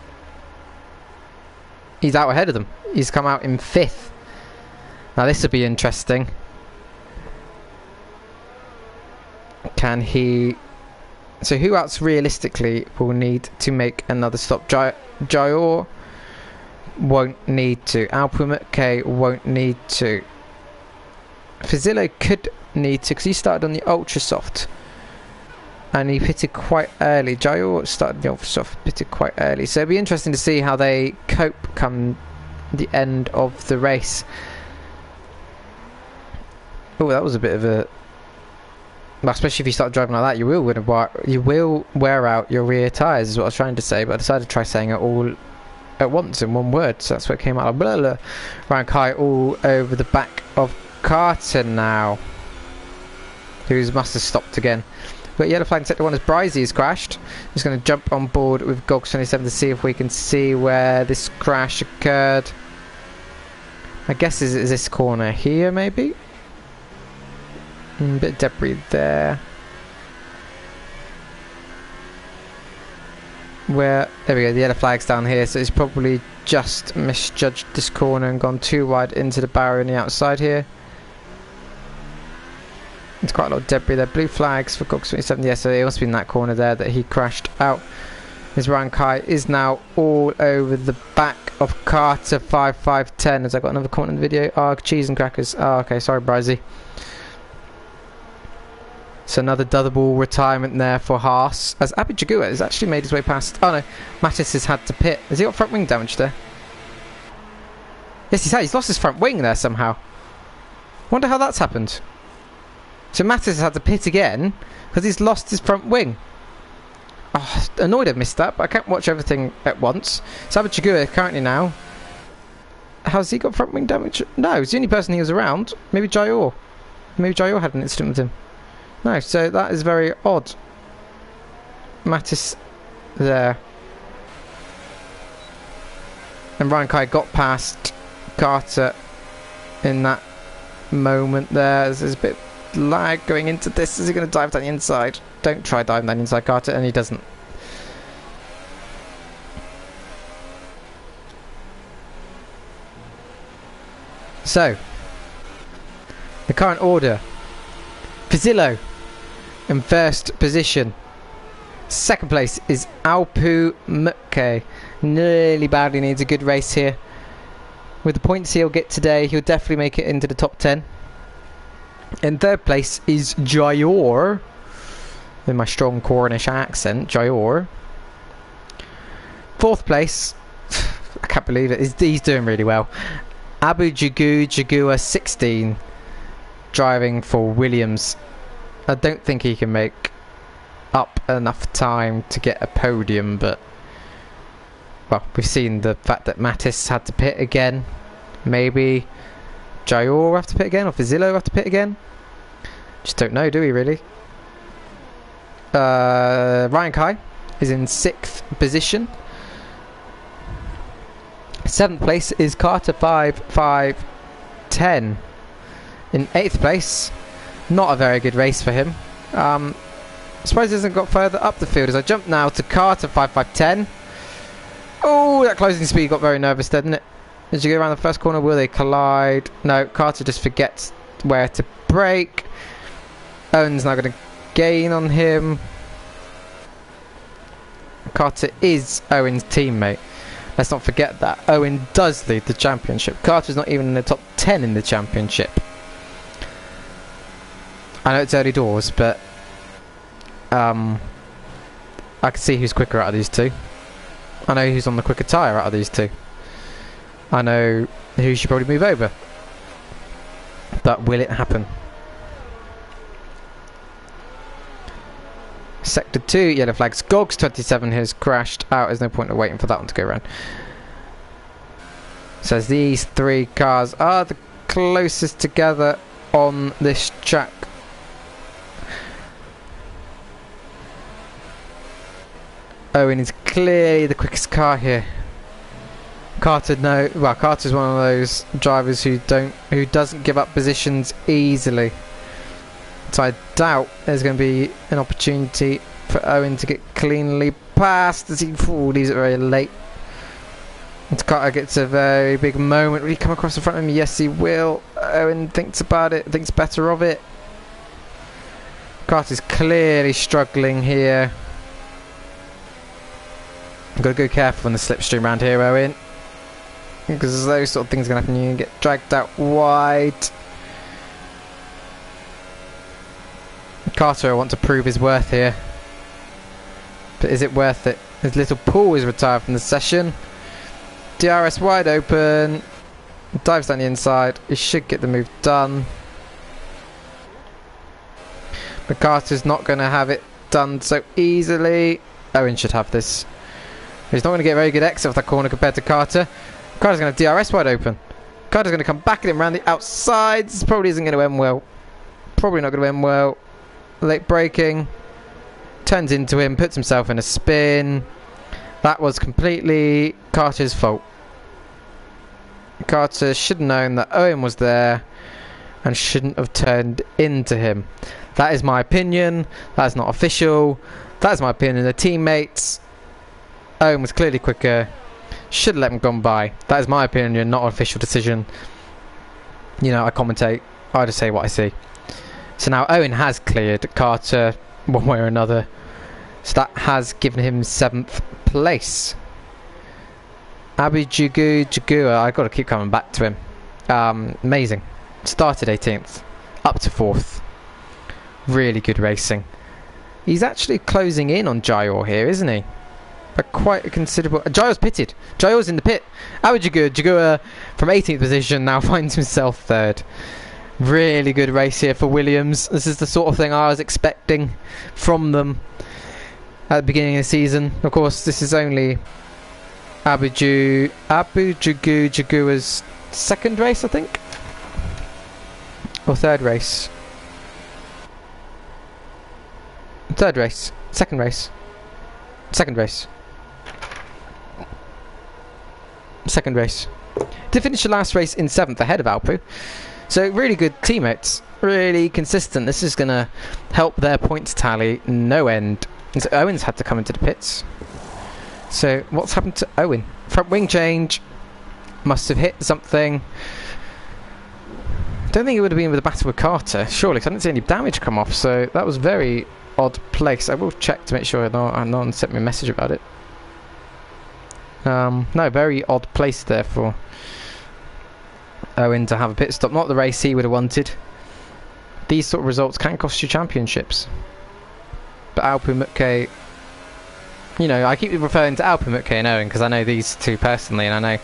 He's out ahead of them. He's come out in 5th. Now this will be interesting. Can he... So who else realistically will need to make another stop? Jayor won't need to. Alpumutke won't need to. Fazillo could need to because he started on the Ultra Soft. And he pitted quite early. Jayor started the Ultra Soft, pitted quite early. So it'll be interesting to see how they cope come the end of the race. Oh, that was a bit of a... Well, especially if you start driving like that, you will wear out your rear tyres, is what I was trying to say, but I decided to try saying it all at once in one word, so that's what came out. Blah, blah. Rank high all over the back of Carter now, who must have stopped again. We've got yellow flag in sector 1 as Brizzy has crashed. Just going to jump on board with Gogs27 to see if we can see where this crash occurred. I guess is this corner here, maybe? Bit of debris there. There we go, the yellow flag's down here, so he's probably just misjudged this corner and gone too wide into the barrier on the outside here. There's quite a lot of debris there. Blue flags for Cox 27. Yeah, so it must be in that corner there that he crashed out. His rank high is now all over the back of Carter 5510. Has I got another comment in the video? Oh, cheese and crackers. Oh, okay, sorry, Brizzy. So another double retirement there for Haas. As Abu Jagua has actually made his way past. Oh no, Mattis has had to pit. Has he got front wing damage there? Yes, he's had. He's lost his front wing there somehow. Wonder how that's happened. So Mattis has had to pit again because he's lost his front wing. Oh, annoyed I've missed that, but I can't watch everything at once. So Abu Jagua currently now. How's he got front wing damage? No, he's the only person he was around. Maybe Jayor. Maybe Jayor had an incident with him. No, so that is very odd. Mattis there. And Ryan Kai got past Carter in that moment there. There's a bit of lag going into this. Is he going to dive down the inside? Don't try diving down the inside, Carter, and he doesn't. So, the current order. Pizzillo in first position. Second place is Alpu Mutke. Badly needs a good race here. With the points he'll get today, he'll definitely make it into the top 10. In third place is Jayor. In my strong Cornish accent, Jayor. Fourth place, I can't believe it, he's doing really well. Abu Jagua 16. Driving for Williams. I don't think he can make up enough time to get a podium, but well, we've seen the fact that Mattis had to pit again. Maybe Jayor will have to pit again, or Fazillo will have to pit again. Just don't know, do we really? Ryan Kai is in 6th position. 7th place is Carter 5510. In 8th place, not a very good race for him. I suppose he hasn't got further up the field as I jump now to Carter 5510. Oh, that closing speed got very nervous, didn't it? As you go around the first corner, will they collide? No, Carter just forgets where to brake. Owen's now going to gain on him. Carter is Owen's teammate. Let's not forget that. Owen does lead the championship. Carter's not even in the top 10 in the championship. I know it's early doors, but I can see who's quicker out of these two. I know who's on the quicker tyre out of these two. I know who should probably move over. But will it happen? Sector 2, yellow flags. Gogs 27 has crashed out. There's no point in waiting for that one to go around. Says these three cars are the closest together on this track. Owen is clearly the quickest car here. Carter's one of those drivers who doesn't give up positions easily. So I doubt there's going to be an opportunity for Owen to get cleanly past as he leaves it very late. And Carter gets a very big moment. Will he come across in front of him? Yes, he will. Owen thinks about it, thinks better of it. Carter's clearly struggling here. You've got to go careful on the slipstream around here, Owen. Because those sort of things are going to happen. You can get dragged out wide. Carter will want to prove his worth here. But is it worth it? His little Paul is retired from the session. DRS wide open. Dives down the inside. He should get the move done. But Carter's not going to have it done so easily. Owen should have this. He's not going to get a very good exit off that corner compared to Carter. Carter's going to have DRS wide open. Carter's going to come back at him around the outside. This probably isn't going to end well. Probably not going to end well. Late braking. Turns into him. Puts himself in a spin. That was completely Carter's fault. Carter should have known that Owen was there. and shouldn't have turned into him. That is my opinion. That is not official. That is my opinion. The teammates, Owen was clearly quicker. Should have let him gone by. That is my opinion, not an official decision. You know, I commentate. I just say what I see. So now Owen has cleared Carter one way or another. So that has given him 7th place. Jagua, I've got to keep coming back to him. Amazing. Started 18th, up to 4th. Really good racing. He's actually closing in on Jayor here, isn't he? But quite a considerable... Jayor's pitted. Jayor's in the pit. Jagua from 18th position now finds himself 3rd. Really good race here for Williams. This is the sort of thing I was expecting from them at the beginning of the season. Of course, this is only Jagua's 2nd race, I think, or 3rd race. 3rd race, 2nd race, 2nd race, 2nd race. To finish the last race in 7th ahead of Alpu. So really good teammates, really consistent. This is going to help their points tally no end. And so Owen's had to come into the pits. So what's happened to Owen? Front wing change. Must have hit something. Don't think it would have been with a battle with Carter, surely, because I didn't see any damage come off. So that was very odd place. I will check to make sure no one sent me a message about it. No, very odd place there for Owen to have a pit stop. Not the race he would have wanted. These sort of results can cost you championships. But Alpu Mutke, you know, I keep referring to Alpu Mutke and Owen because I know these two personally, and I know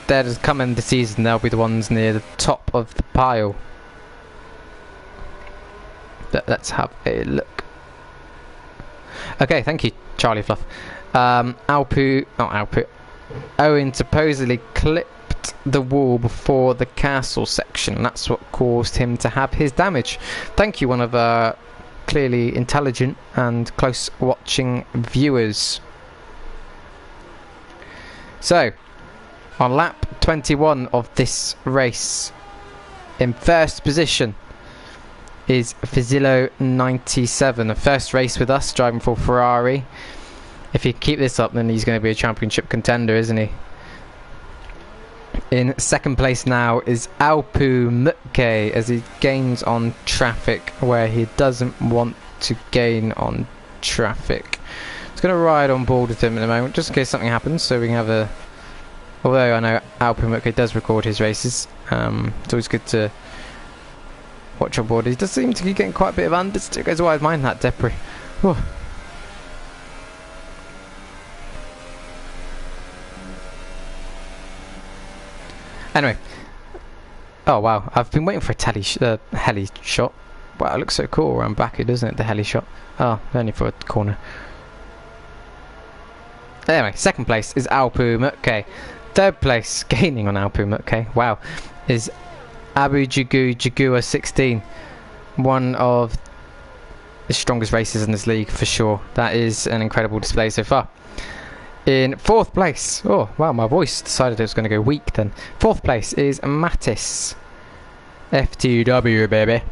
they're just coming the season, they'll be the ones near the top of the pile. But let's have a look. Okay, thank you, Charlie Fluff. Owen supposedly clipped the wall before the castle section. That's what caused him to have his damage. Thank you, one of our clearly intelligent and close watching viewers. So, on lap 21 of this race, in first position is Fazillo 97, the first race with us, driving for Ferrari. If he keep this up, then he's going to be a championship contender, isn't he? In second place now is Alpu Mutke, as he gains on traffic where he doesn't want to gain on traffic. It's going to ride on board with him in a moment, just in case something happens, so we can have a... Although I know Alpu Mutke does record his races, it's always good to watch on board. He does seem to be getting quite a bit of understeer. Goes wide mind that debris. Whew. Anyway, oh wow, I've been waiting for a heli shot. Wow, it looks so cool around Baku, doesn't it, the heli shot? Oh, only for a corner. Anyway, second place is Alpu Mutke. Third place, gaining on Alpu Mutke, wow, is Jagua 16. One of the strongest racers in this league for sure. That is an incredible display so far. In fourth place, oh wow, my voice decided it was going to go weak then. Fourth place is myatesftw, baby.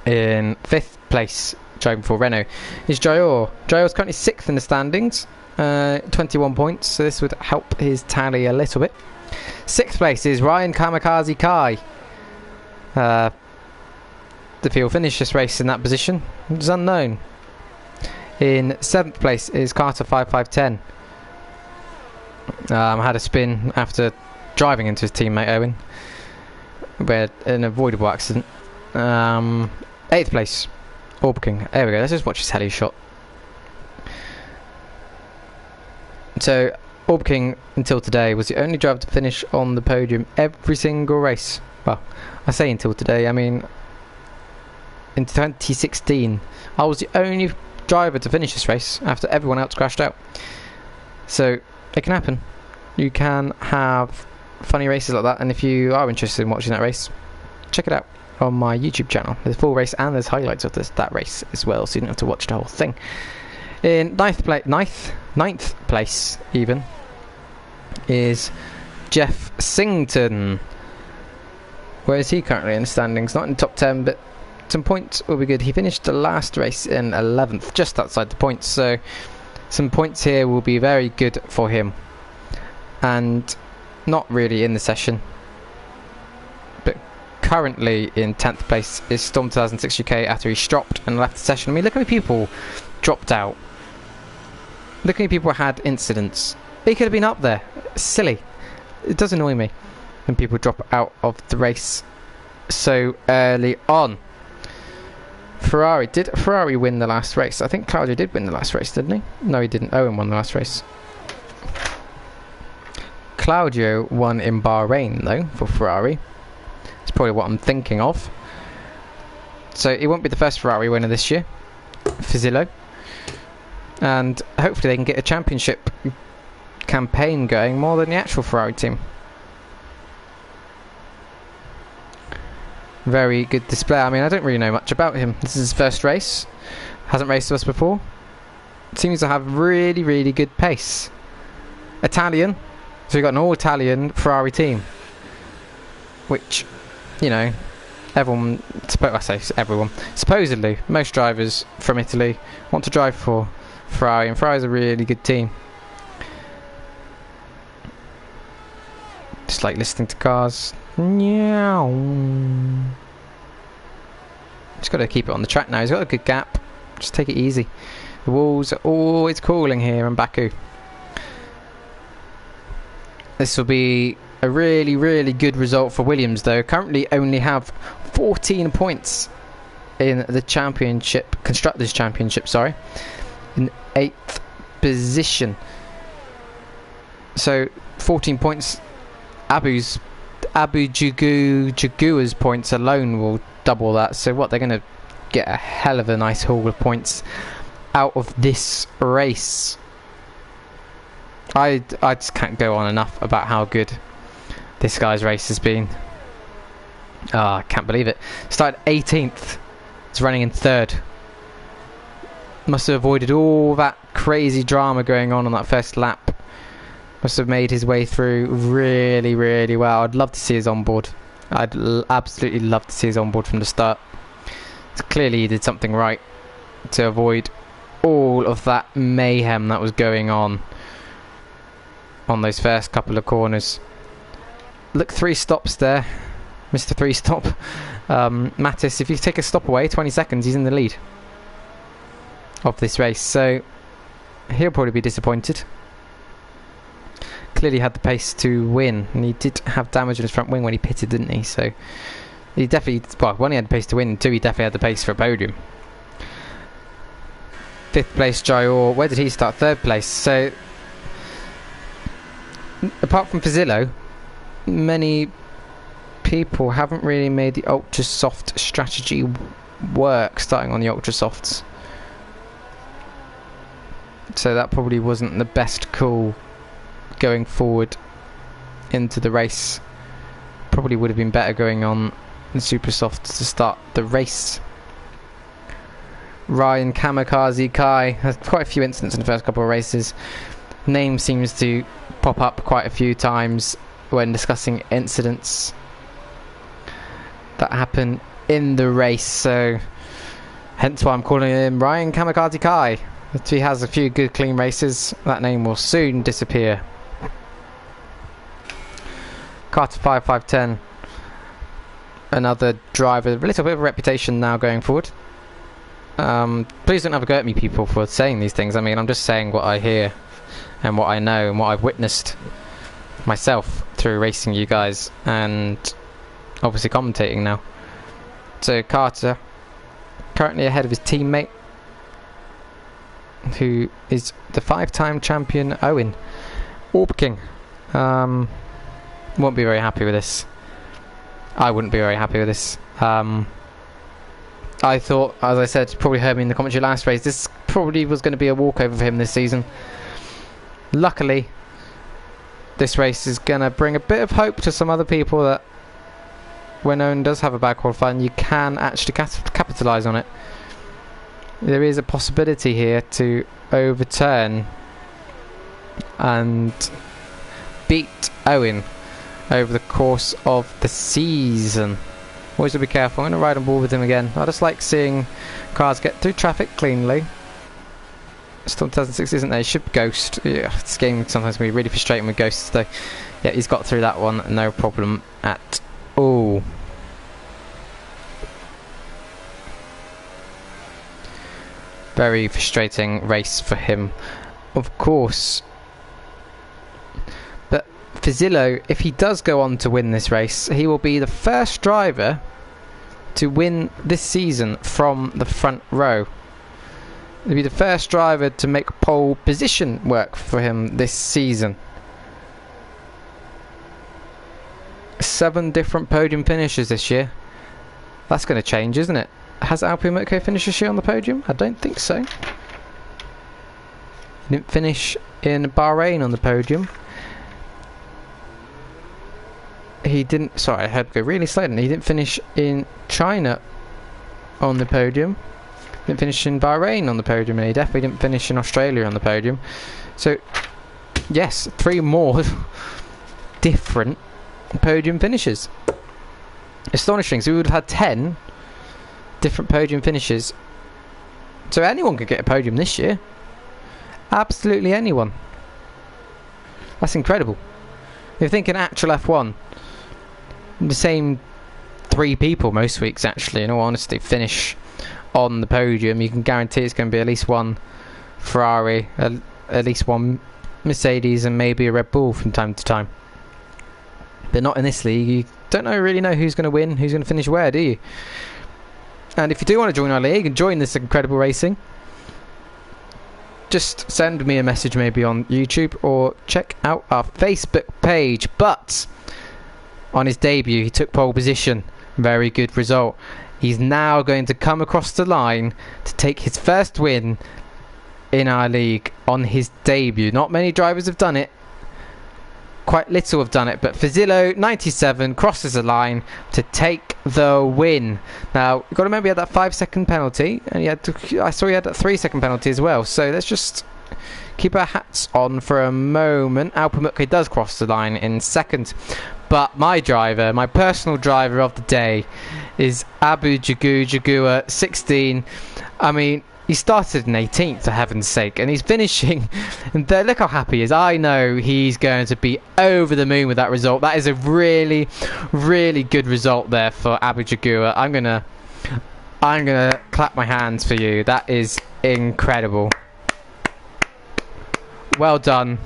In fifth place, driving for Renault, is Jayor. Jayor's currently 6th in the standings, 21 points, so this would help his tally a little bit. 6th place is Ryan Kamikaze Kai. If he'll finish this race in that position is unknown. In 7th place is Carter 5510. Had a spin after driving into his teammate Owen, but an avoidable accident. 8th place, Orb King. There we go. Let's just watch his heli shot. So Orb King until today was the only driver to finish on the podium every single race. Well, I say until today, I mean in 2016 I was the only driver to finish this race after everyone else crashed out. So it can happen. You can have funny races like that, and if you are interested in watching that race, check it out on my YouTube channel. There's a full race and there's highlights of that race as well, so you don't have to watch the whole thing. In ninth place even is Jeff Sington. Where is he currently in the standings? Not in the top 10, but some points will be good. He finished the last race in 11th, just outside the points, so some points here will be very good for him. And not really in the session, but currently in 10th place is Storm 2006 UK after he dropped and left the session. I mean, look how many people dropped out. Look how many people had incidents. He could have been up there. Silly. It does annoy me when people drop out of the race so early on. Ferrari. Did Ferrari win the last race? I think Claudio did win the last race, didn't he? No, he didn't. Owen won the last race. Claudio won in Bahrain, though, for Ferrari. That's probably what I'm thinking of. So he won't be the first Ferrari winner this year. Fazillo. And hopefully they can get a championship campaign going more than the actual Ferrari team. Very good display. I mean, I don't really know much about him. This is his first race. Hasn't raced with us before. Seems to have really, really good pace. Italian. So we've got an all-Italian Ferrari team. Which, you know, everyone, I say everyone, supposedly, most drivers from Italy want to drive for Ferrari. And Ferrari's a really good team. Just like listening to cars. Meow. Just got to keep it on the track now. He's got a good gap. Just take it easy. The walls are always cooling here in Baku. This will be a really, really good result for Williams, though. Currently only have 14 points in the championship, Constructors' Championship, sorry. In 8th position. So, 14 points. Abu Jaguar's points alone will double that. So what, they're going to get a hell of a nice haul of points out of this race. I just can't go on enough about how good this guy's race has been. I can't believe it. Started 18th. It's running in 3rd. Must have avoided all that crazy drama going on that first lap. Must have made his way through really, really well. I'd love to see his onboard. I'd absolutely love to see his onboard from the start. So clearly he did something right to avoid all of that mayhem that was going on those first couple of corners. Look, 3 stops there. Mr. 3 stop. Mattis, if you take a stop away, 20 seconds, he's in the lead of this race. So he'll probably be disappointed. Clearly had the pace to win, and he did have damage on his front wing when he pitted, didn't he? So he definitely, well, one, he had the pace to win, 2, he definitely had the pace for a podium. 5th place Jayor, where did he start? 3rd place. So apart from Fazillo, many people haven't really made the ultra soft strategy work, starting on the ultra softs. So that probably wasn't the best call going forward into the race. Probably would have been better going on the super softs to start the race. Ryan Kamikaze Kai has quite a few incidents in the first couple of races. Name seems to pop up quite a few times when discussing incidents that happen in the race, so hence why I'm calling him Ryan Kamikaze Kai. If he has a few good clean races, that name will soon disappear. Carter 5510, another driver with a little bit of a reputation now going forward. Please don't have a go at me, people, for saying these things. I mean, I'm just saying what I hear and what I know and what I've witnessed myself through racing you guys and obviously commentating now. So Carter currently ahead of his teammate, who is the 5-time champion Owen Orbking. Won't be very happy with this. I wouldn't be very happy with this. I thought, as I said, you probably heard me in the commentary last race, this probably was going to be a walkover for him this season. Luckily, this race is going to bring a bit of hope to some other people that when Owen does have a bad qualifying, you can actually capitalise on it. There is a possibility here to overturn and beat Owen over the course of the season. Always be careful. I'm going to ride on board with him again. I just like seeing cars get through traffic cleanly. Still 2006, isn't there? He should ghost. Yeah, this game sometimes can be really frustrating with ghosts though. Yeah, he's got through that one, no problem at all. Very frustrating race for him, of course. But Fazillo, if he does go on to win this race, he will be the first driver to win this season from the front row. He'll be the first driver to make pole position work for him this season. 7 different podium finishes this year. That's going to change, isn't it? Has Alpine finished this year on the podium? I don't think so. He didn't finish in Bahrain on the podium. He didn't... Sorry, I had to go really slow. He didn't finish in China on the podium. Didn't finish in Bahrain on the podium, and he definitely didn't finish in Australia on the podium. So, yes, 3 more different podium finishes. Astonishing. So we would have had 10 different podium finishes. So anyone could get a podium this year. Absolutely anyone. That's incredible. If you think an actual F1, the same 3 people most weeks actually, in all honesty, finish on the podium, you can guarantee it's going to be at least one Ferrari, at least one Mercedes, and maybe a Red Bull from time to time. But not in this league. You don't really know who's going to win, who's going to finish where, do you? And if you do want to join our league and join this incredible racing, just send me a message maybe on YouTube or check out our Facebook page. But on his debut, he took pole position. Very good result. He's now going to come across the line to take his first win in our league on his debut. Not many drivers have done it. Quite little have done it, but Fazillo 97 crosses the line to take the win. Now you've got to remember he had that 5-second penalty, and I saw he had that 3-second penalty as well. So let's just keep our hats on for a moment. Alpamutke does cross the line in second, but my driver, my personal driver of the day, is Abu Jagua 16. I mean, he started in 18th, for heaven's sake, and he's finishing in third. Look how happy he is. I know he's going to be over the moon with that result. That is a really, really good result there for Abu Jagua. I'm gonna clap my hands for you. That is incredible. Well done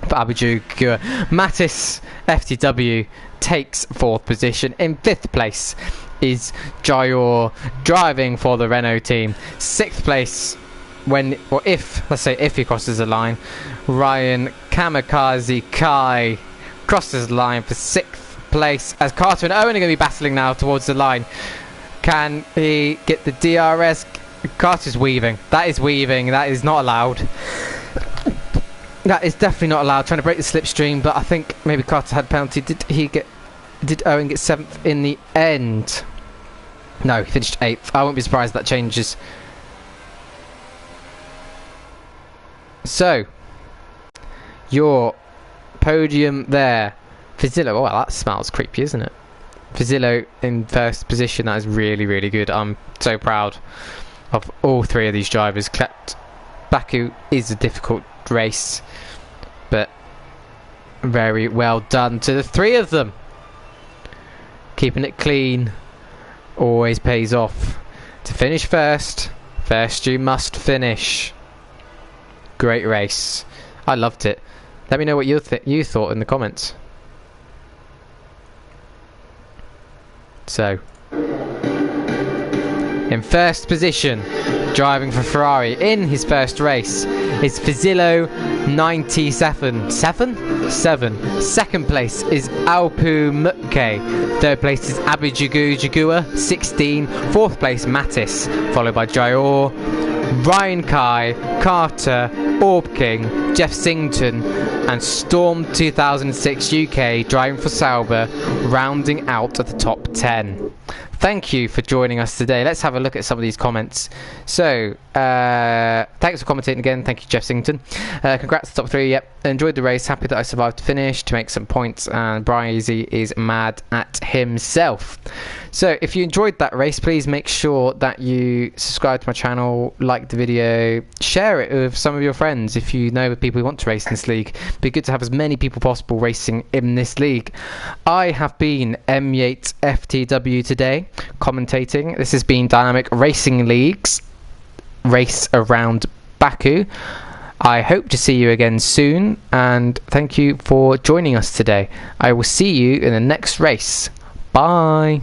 for Abu Jagua. myatesftw takes 4th position. In 5th place is Jayor, driving for the Renault team. 6th place, if he crosses the line, Ryan Kamikaze Kai crosses the line for 6th place, as Carter and Owen are going to be battling now towards the line. Can he get the DRS? Carter's weaving. That is weaving. That is not allowed. That is definitely not allowed. Trying to break the slipstream, but I think maybe Carter had penalty. Did Owen get 7th in the end? No, he finished 8th. I won't be surprised if that changes. So, your podium there. Fazillo, oh well, that smells creepy, isn't it? Fazillo in 1st position. That is really, really good. I'm so proud of all 3 of these drivers. Baku is a difficult race, but very well done to the 3 of them. Keeping it clean always pays off. To finish first you must finish. Great race. I loved it. Let me know what you thought in the comments. So, in 1st position, driving for Ferrari in his 1st race, is Fazillo 97. 7? 7. 2nd place is Alpamutke. 3rd place is Abu Jagua 16. 4th place Mattis, followed by Jayor, Ryan Kai, Carter, Orb King, Jeff Sington, and Storm 2006 UK driving for Sauber, rounding out at the top 10. Thank you for joining us today. Let's have a look at some of these comments. So, thanks for commentating again. Thank you, Jeff Sington. Congrats to top 3. Yep, enjoyed the race. Happy that I survived to finish to make some points. And Brian Easy is mad at himself. So, if you enjoyed that race, please make sure that you subscribe to my channel, like the video, share it with some of your friends if you know people who want to race in this league. It'd be good to have as many people possible racing in this league. I have been myatesftw today, commentating. This has been Dynamic Racing League's race around Baku. I hope to see you again soon, and thank you for joining us today. I will see you in the next race. Bye.